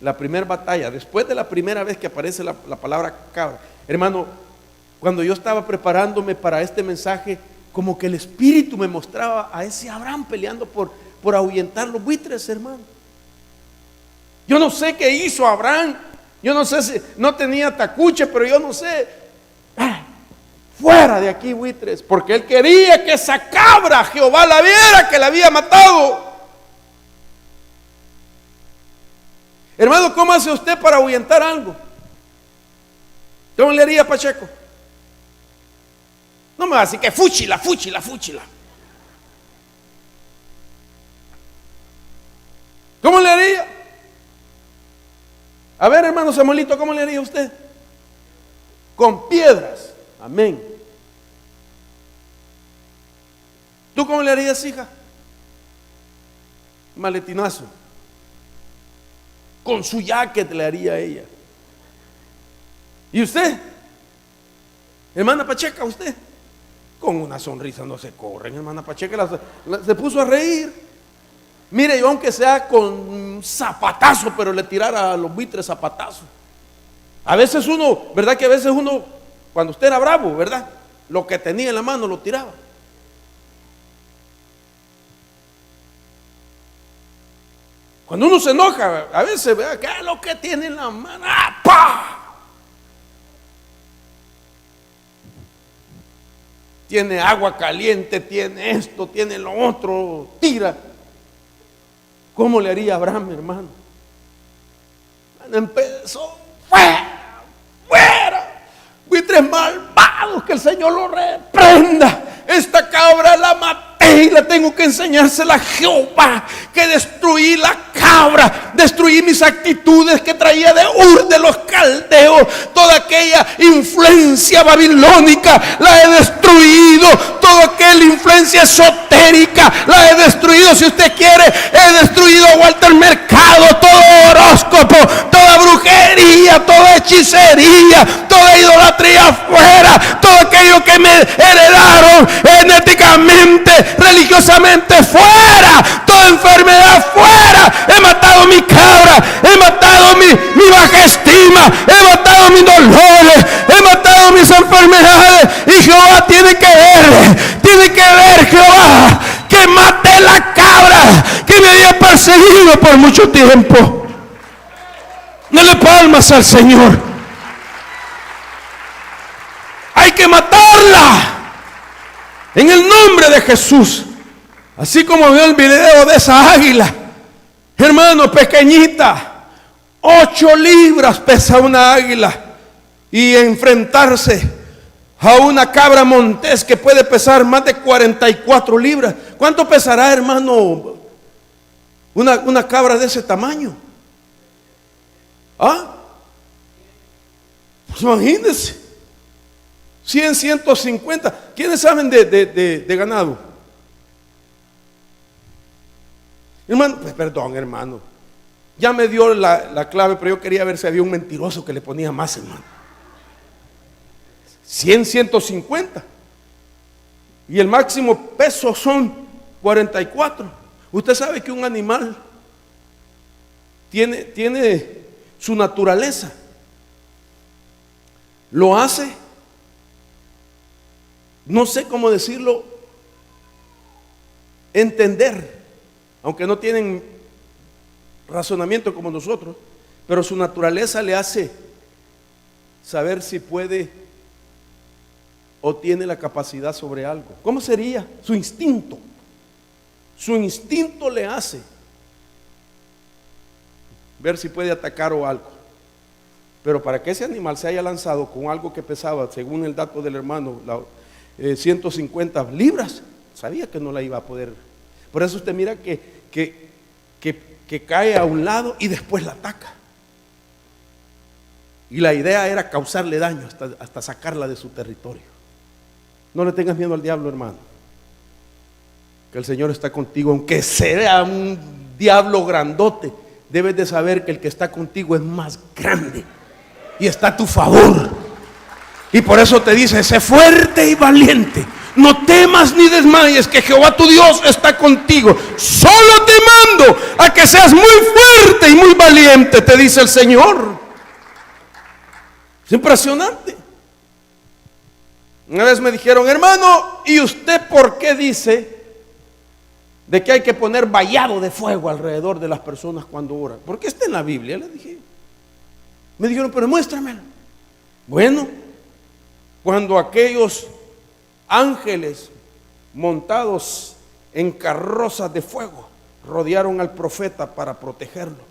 A: La primera batalla, después de la primera vez que aparece la palabra cabra. Hermano, cuando yo estaba preparándome para este mensaje, como que el Espíritu me mostraba a ese Abraham peleando por ahuyentar los buitres, hermano. Yo no sé qué hizo Abraham. Yo no sé si no tenía tacuche, pero yo no sé. fuera de aquí, buitres, porque él quería que esa cabra Jehová la viera, que la había matado. Hermano, ¿cómo hace usted para ahuyentar algo? ¿Cómo le haría Pacheco? No me va a decir que fúchila, fúchila, fúchila. ¿Cómo le haría? A ver, hermano Samuelito, ¿cómo le haría usted? Con piedras. Amén. ¿Tú cómo le harías, hija? Maletinazo. Con su jacket le haría a ella. ¿Y usted? Hermana Pacheca, usted. Con una sonrisa no se corren, hermana Pacheca. Se puso a reír. Mire, yo aunque sea con un zapatazo, pero le tirara a los buitres zapatazo. A veces uno, ¿verdad? Que a veces uno, cuando usted era bravo, ¿verdad? Lo que tenía en la mano lo tiraba. Cuando uno se enoja, a veces, ¿verdad? ¿Qué es lo que tiene en la mano? ¡Ah, pa! Tiene agua caliente, tiene esto, tiene lo otro, tira. ¿Cómo le haría Abraham, hermano? Empezó, fuera, fuera, buitres malvados, que el Señor lo reprenda. Esta cabra la maté y la tengo que enseñársela a Jehová, que destruí la cabra, destruí mis actitudes que traía de Ur de los caldeos, toda aquella influencia babilónica la he destruido, toda aquella influencia esotérica la he destruido. Si usted quiere, he destruido a Walter Mercado, todo horóscopo, toda brujería, toda hechicería, toda idolatría fuera, todo aquello que me heredaron genéticamente, religiosamente fuera, toda enfermedad fuera. He matado mi cabra, he matado mi baja estima, he matado mis dolores, he matado mis enfermedades, y Jehová tiene que ver Jehová, que maté la cabra que me había perseguido por mucho tiempo. Dale palmas al Señor. Hay que matarla en el nombre de Jesús. Así como vio el video de esa águila, hermano, pequeñita, 8 libras pesa una águila, y enfrentarse a una cabra montés que puede pesar más de 44 libras. ¿Cuánto pesará, hermano, una cabra de ese tamaño? ¿Ah? Pues imagínense, 100, 150. ¿Quiénes saben de ganado? Hermano, pues perdón, hermano, ya me dio la clave, pero yo quería ver si había un mentiroso que le ponía más, hermano. 100, 150. Y el máximo peso son 44. Usted sabe que un animal tiene su naturaleza. Lo hace, no sé cómo decirlo, entender, aunque no tienen razonamiento como nosotros, pero su naturaleza le hace saber si puede o tiene la capacidad sobre algo. ¿Cómo sería? Su instinto. Su instinto le hace ver si puede atacar o algo. Pero para que ese animal se haya lanzado con algo que pesaba, según el dato del hermano, 150 libras, sabía que no la iba a poder. Por eso usted mira que cae a un lado y después la ataca. Y la idea era causarle daño hasta sacarla de su territorio. No le tengas miedo al diablo, hermano, que el Señor está contigo. Aunque sea un diablo grandote, debes de saber que el que está contigo es más grande y está a tu favor. Y por eso te dice: sé fuerte y valiente, no temas ni desmayes, que Jehová tu Dios está contigo. Solo te mando a que seas muy fuerte y muy valiente, te dice el Señor. Es impresionante. Una vez me dijeron: hermano, ¿y usted por qué dice de que hay que poner vallado de fuego alrededor de las personas cuando oran? Porque está en la Biblia, le dije. Me dijeron: pero muéstramelo. Bueno, cuando aquellos ángeles montados en carrozas de fuego rodearon al profeta para protegerlo.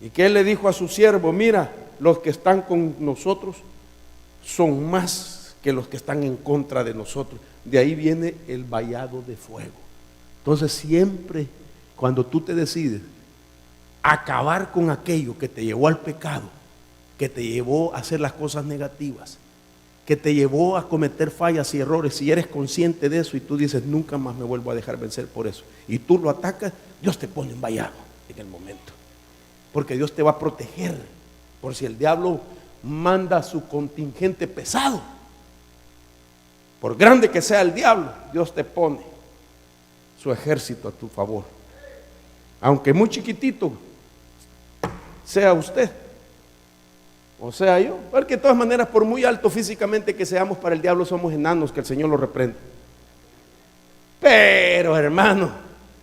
A: Y que él le dijo a su siervo: mira, los que están con nosotros son más que los que están en contra de nosotros. De ahí viene el vallado de fuego. Entonces siempre cuando tú te decides acabar con aquello que te llevó al pecado, que te llevó a hacer las cosas negativas, que te llevó a cometer fallas y errores, si eres consciente de eso y tú dices: nunca más me vuelvo a dejar vencer por eso, y tú lo atacas, Dios te pone un vallado en el momento, porque Dios te va a proteger por si el diablo manda su contingente pesado. Por grande que sea el diablo, Dios te pone su ejército a tu favor, aunque muy chiquitito sea usted o sea yo, porque de todas maneras, por muy alto físicamente que seamos, para el diablo somos enanos, que el Señor lo reprende. Pero hermano,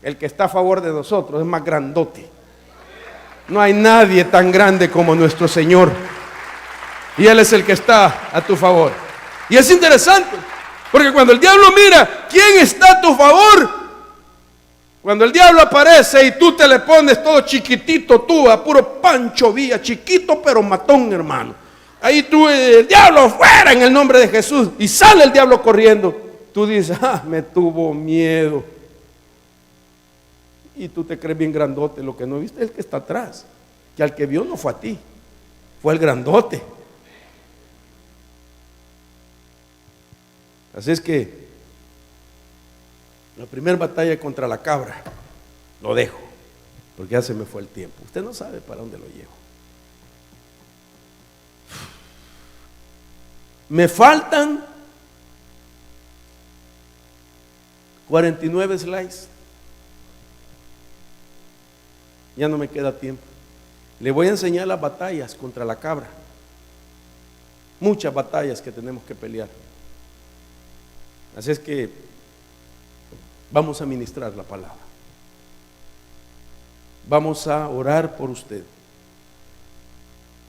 A: el que está a favor de nosotros es más grandote. No hay nadie tan grande como nuestro Señor, y Él es el que está a tu favor. Y es interesante, porque cuando el diablo mira quién está a tu favor, cuando el diablo aparece y tú te le pones todo chiquitito, tú a puro Pancho Villa, chiquito pero matón, hermano, ahí tú, el diablo fuera en el nombre de Jesús, y sale el diablo corriendo, tú dices: me tuvo miedo. Y tú te crees bien grandote. Lo que no viste es el que está atrás, que al que vio no fue a ti, fue el grandote. Así es que la primera batalla contra la cabra lo dejo, porque ya se me fue el tiempo. Usted no sabe para dónde lo llevo. Me faltan 49 slides. Ya no me queda tiempo. Le voy a enseñar las batallas contra la cabra. Muchas batallas que tenemos que pelear. Así es que vamos a ministrar la palabra. Vamos a orar por usted.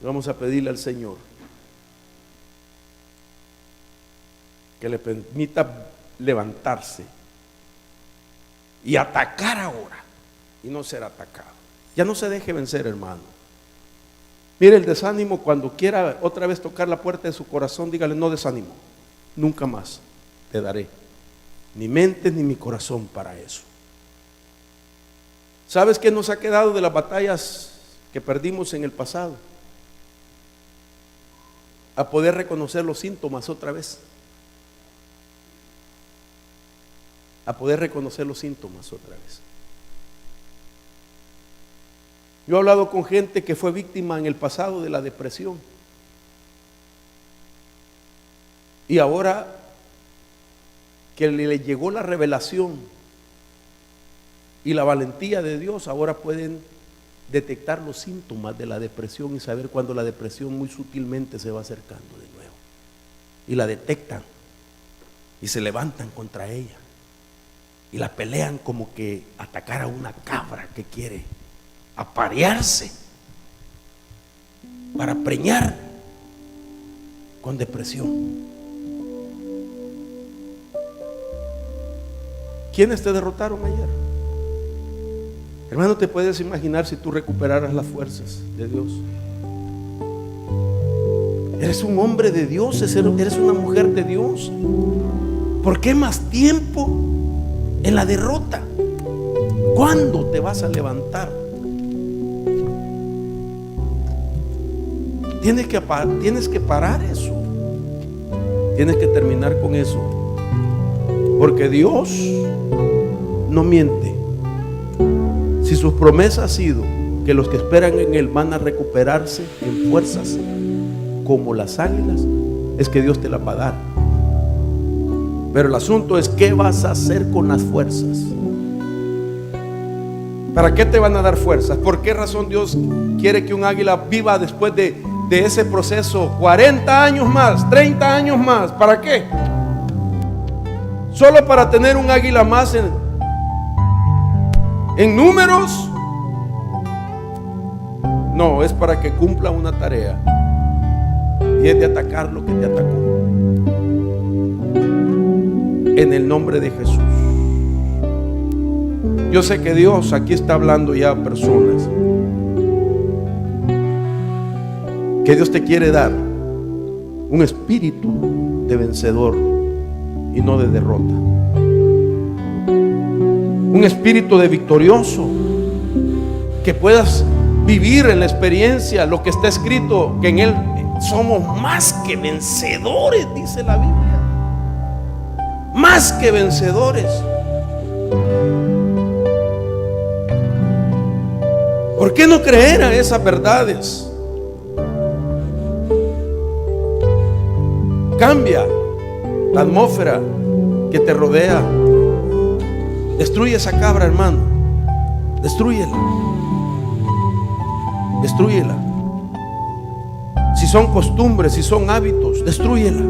A: Vamos a pedirle al Señor que le permita levantarse y atacar ahora y no ser atacado. Ya no se deje vencer, hermano. Mire, el desánimo, cuando quiera otra vez tocar la puerta de su corazón, dígale: no desánimo, nunca más te daré ni mente ni mi corazón para eso. ¿Sabes qué nos ha quedado de las batallas que perdimos en el pasado? A poder reconocer los síntomas otra vez. A poder reconocer los síntomas otra vez. Yo he hablado con gente que fue víctima en el pasado de la depresión, y ahora que le llegó la revelación y la valentía de Dios, ahora pueden detectar los síntomas de la depresión y saber cuando la depresión muy sutilmente se va acercando de nuevo, y la detectan y se levantan contra ella y la pelean como que atacar a una cabra que quiere aparearse para preñar con depresión. ¿Quiénes te derrotaron ayer? Hermano, ¿te puedes imaginar si tú recuperaras las fuerzas de Dios? Eres un hombre de Dios, eres una mujer de Dios. ¿Por qué más tiempo en la derrota? ¿Cuándo te vas a levantar? Tienes que parar eso. Tienes que terminar con eso. Porque Dios no miente. Si sus promesas han sido que los que esperan en Él van a recuperarse en fuerzas como las águilas, es que Dios te las va a dar. Pero el asunto es: ¿qué vas a hacer con las fuerzas? ¿Para qué te van a dar fuerzas? ¿Por qué razón Dios quiere que un águila viva después de ese proceso 40 años más, 30 años más? ¿Para qué? ¿Solo para tener un águila más en números? No, es para que cumpla una tarea, y es de atacar lo que te atacó. En el nombre de Jesús. Yo sé que Dios aquí está hablando ya a personas. Que Dios te quiere dar un espíritu de vencedor y no de derrota. Un espíritu de victorioso. Que puedas vivir en la experiencia lo que está escrito, que en Él somos más que vencedores, dice la Biblia. Más que vencedores. ¿Por qué no creer a esas verdades? Cambia la atmósfera que te rodea. Destruye esa cabra, hermano. Destrúyela. Destrúyela. Si son costumbres, si son hábitos, destrúyela.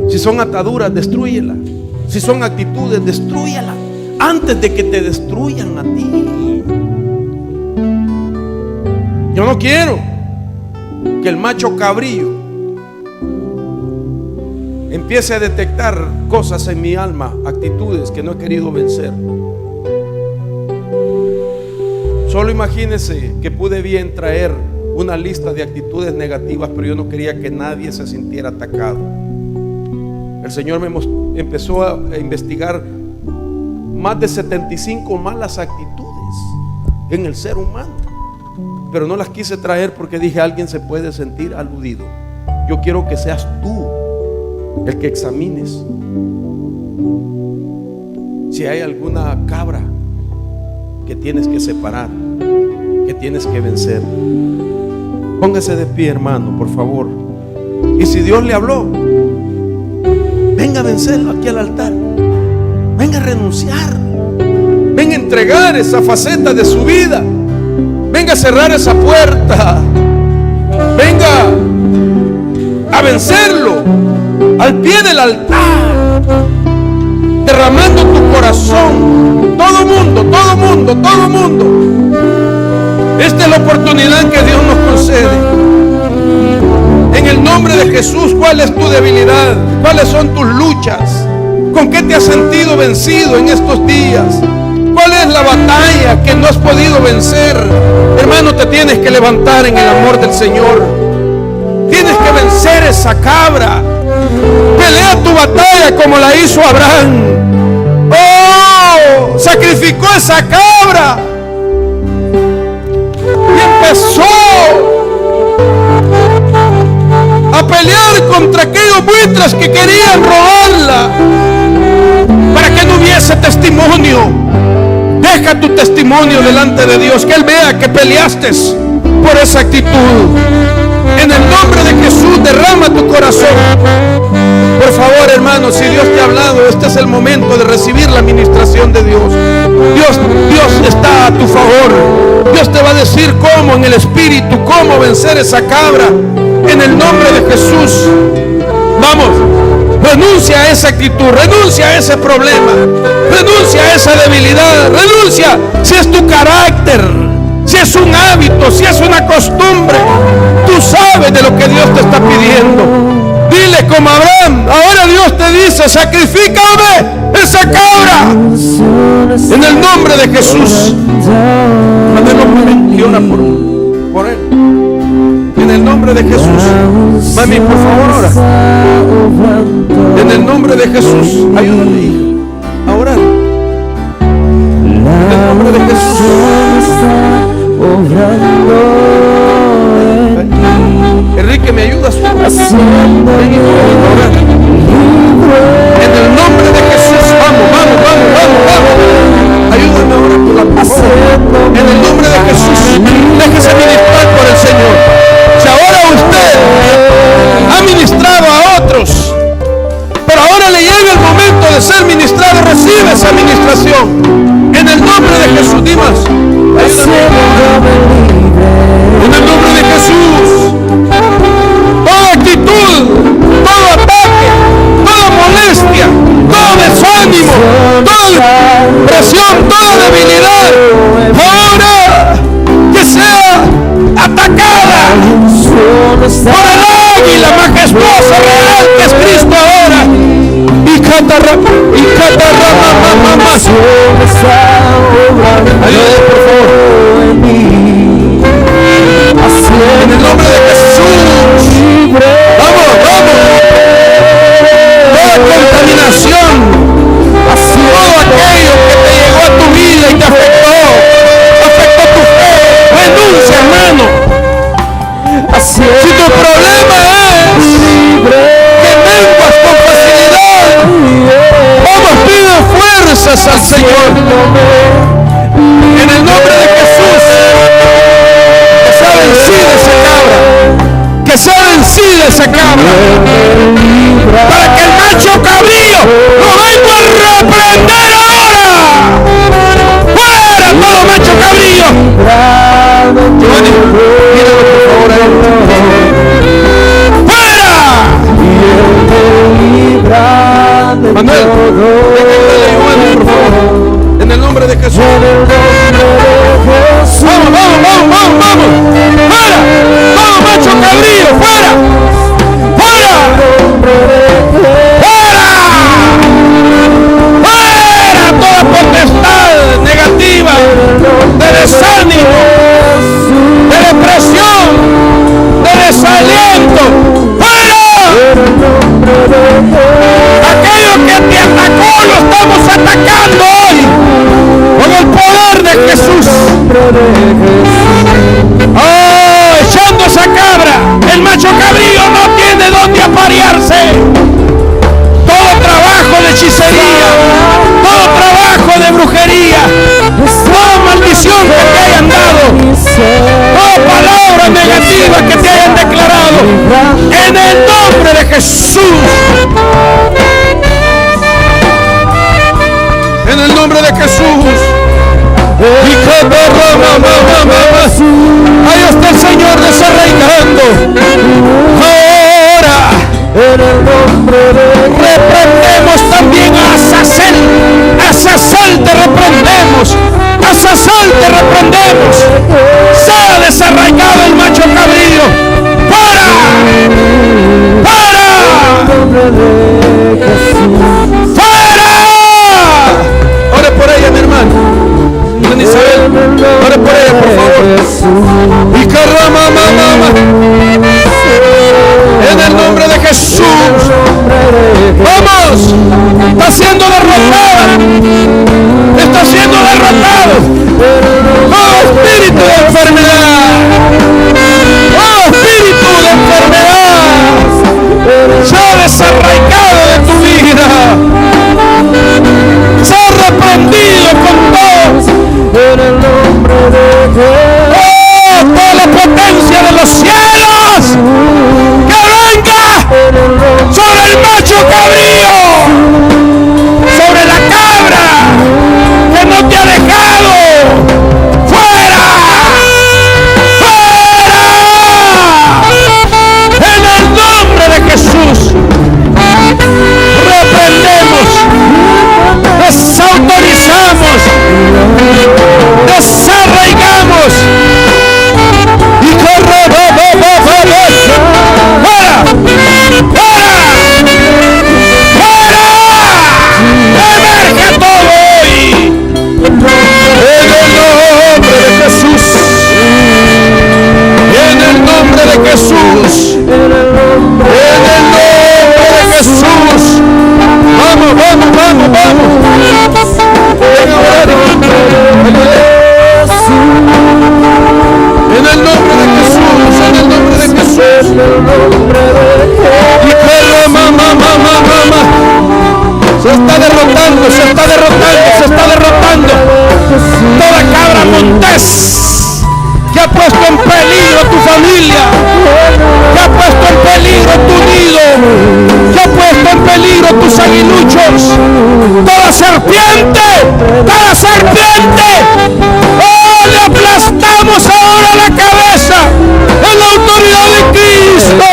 A: Si son ataduras, destrúyela. Si son actitudes, destrúyela antes de que te destruyan a ti. Yo no quiero que el macho cabrillo empiece a detectar cosas en mi alma, actitudes que no he querido vencer. Solo imagínense que pude bien traer una lista de actitudes negativas, pero yo no quería que nadie se sintiera atacado. El Señor me empezó a investigar más de 75 malas actitudes en el ser humano, pero no las quise traer porque dije, alguien se puede sentir aludido. Yo quiero que seas tú el que examines si hay alguna cabra que tienes que separar, que tienes que vencer. Póngase de pie, hermano, por favor. Y si Dios le habló, venga a vencerlo aquí al altar. Venga a renunciar. Venga a entregar esa faceta de su vida. Venga a cerrar esa puerta. Venga a vencerlo al pie del altar, derramando tu corazón. Todo mundo, todo mundo, todo mundo. Esta es la oportunidad que Dios nos concede. En el nombre de Jesús, ¿cuál es tu debilidad? ¿Cuáles son tus luchas? ¿Con qué te has sentido vencido en estos días? ¿Cuál es la batalla que no has podido vencer? Hermano, te tienes que levantar en el amor del Señor. Tienes que vencer esa cabra. Pelea tu batalla como la hizo Abraham. ¡Oh! Sacrificó esa cabra y empezó a pelear contra aquellos buitres que querían robarla, para que no hubiese testimonio. Deja tu testimonio delante de Dios, que Él vea que peleaste por esa actitud. En el nombre de Jesús, derrama tu corazón. Por favor, hermano, si Dios te ha hablado, este es el momento de recibir la administración de Dios. Dios está a tu favor. Dios te va a decir cómo en el Espíritu, cómo vencer esa cabra. En el nombre de Jesús. Vamos, renuncia a esa actitud, renuncia a ese problema, renuncia a esa debilidad, renuncia si es tu carácter, si es un hábito, si es una costumbre. Tú sabes de lo que Dios te está pidiendo. Dile como Abraham, ahora Dios te dice, sacrifícame esa cabra en el nombre de Jesús. Y ora por él. En el nombre de Jesús. Mami, por favor, ora. En el nombre de Jesús, ayúdale, hija, a orar. En el nombre de Jesús. Enrique, ¿me ayudas? Ven, hijo, a orar. En el nombre de Jesús, vamos. Ayúdame a orar por la persona. En el nombre de Jesús, déjese ministrar por el Señor. Si ahora usted ha ministrado a otros, pero ahora le llega el momento de ser ministrado, recibe esa administración. En el nombre de Jesús, Dimas, en el nombre de Jesús, toda actitud, todo ataque, toda molestia, todo desánimo, toda presión, toda debilidad, ahora que sea atacada por el águila majestuosa Ayúdame, por favor. En el nombre de Jesús. Vamos, vamos. Toda contaminación, todo aquello que te llegó a tu vida y te afectó tu fe, renuncia, hermano. Si tu problema es que menguas con facilidad, vamos, pide fuerzas al Señor. En el nombre de Jesús, que sea vencida esa cabra, que sea vencida esa cabra, para que el macho cabrío lo venga a reprender ahora. ¡Fuera todo macho cabrío! Giovanni, míralo por favor a él. ¡Fuera! Manuel, déjale por favor. En el nombre de Jesús. Vamos, vamos, vamos, vamos, vamos. ¡Fuera! ¡Todo macho cabrío! ¡Fuera! ¡Fuera! ¡Fuera! ¡Fuera! Toda potestad negativa, de desánimo, de depresión, de desaliento. ¡Fuera! Aquello que te atacó lo estamos atacando hoy con el poder de Jesús. ¡Oh! Echando esa cabra, el macho cabrío no tiene dónde aparearse. Todo trabajo de hechicería, todo trabajo de brujería, toda maldición que te hayan dado, toda palabra negativa que te hayan declarado, en el nombre de Jesús. En el nombre de Jesús. Ahí está el Señor desarraigando. Ahora reprendemos también a Azazel. Azazel te reprendemos. Azazel te reprendemos. Sea desarraigado el macho cabrío. ¡Para! ¡Para! ¡Fuera! Ore por ella, mi hermano. Don Isabel, ore por ella, por favor. Y caramba, mamá. En el nombre de Jesús. Vamos. Está siendo derrotada. Está siendo derrotado. Todo espíritu de enfermedad. Todo espíritu de enfermedad. Sea desarraigado de tu vida. Sea reprendido con todo. En el nombre de Dios. ¡Oh! Toda la potencia de los cielos que venga sobre el macho cabrío, sobre la cabra que no te ha dejado. ¡Fuera! ¡Fuera! En el nombre de Jesús reprendemos, desautorizamos, desarraigamos y ¡fuera! ¡Fuera! ¡Fuera! ¡Emerge todo hoy! En el nombre de Jesús. En el nombre de Jesús. En el nombre de Jesús. Vamos, vamos, vamos, vamos. Venga, orar. En el nombre de Jesús, en el nombre de Jesús. Y que la mamá. Se está derrotando, se está derrotando, se está derrotando. Toda cabra montés que ha puesto en peligro tu familia, que ha puesto en peligro tu nido, que ha puesto en peligro tus aguiluchos. Toda serpiente, oh, le aplastamos ahora la cabeza en la autoridad de Cristo.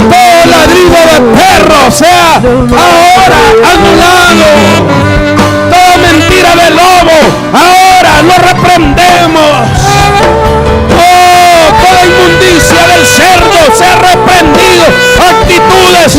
A: Todo ladrido de perro sea ahora anulado. Toda mentira de lobo ahora lo reprendemos. Oh, toda inmundicia del cerdo sea reprendido. Actitudes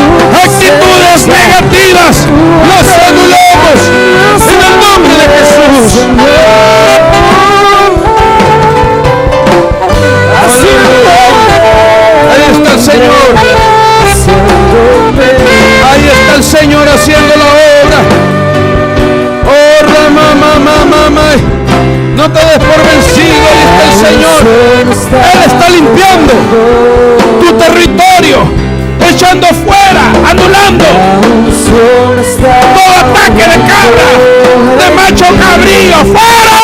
B: tomando tu territorio, echando fuera, anulando todo ataque de cabra, de macho cabrío, fuera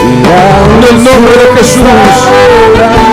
B: en el nombre de Jesús.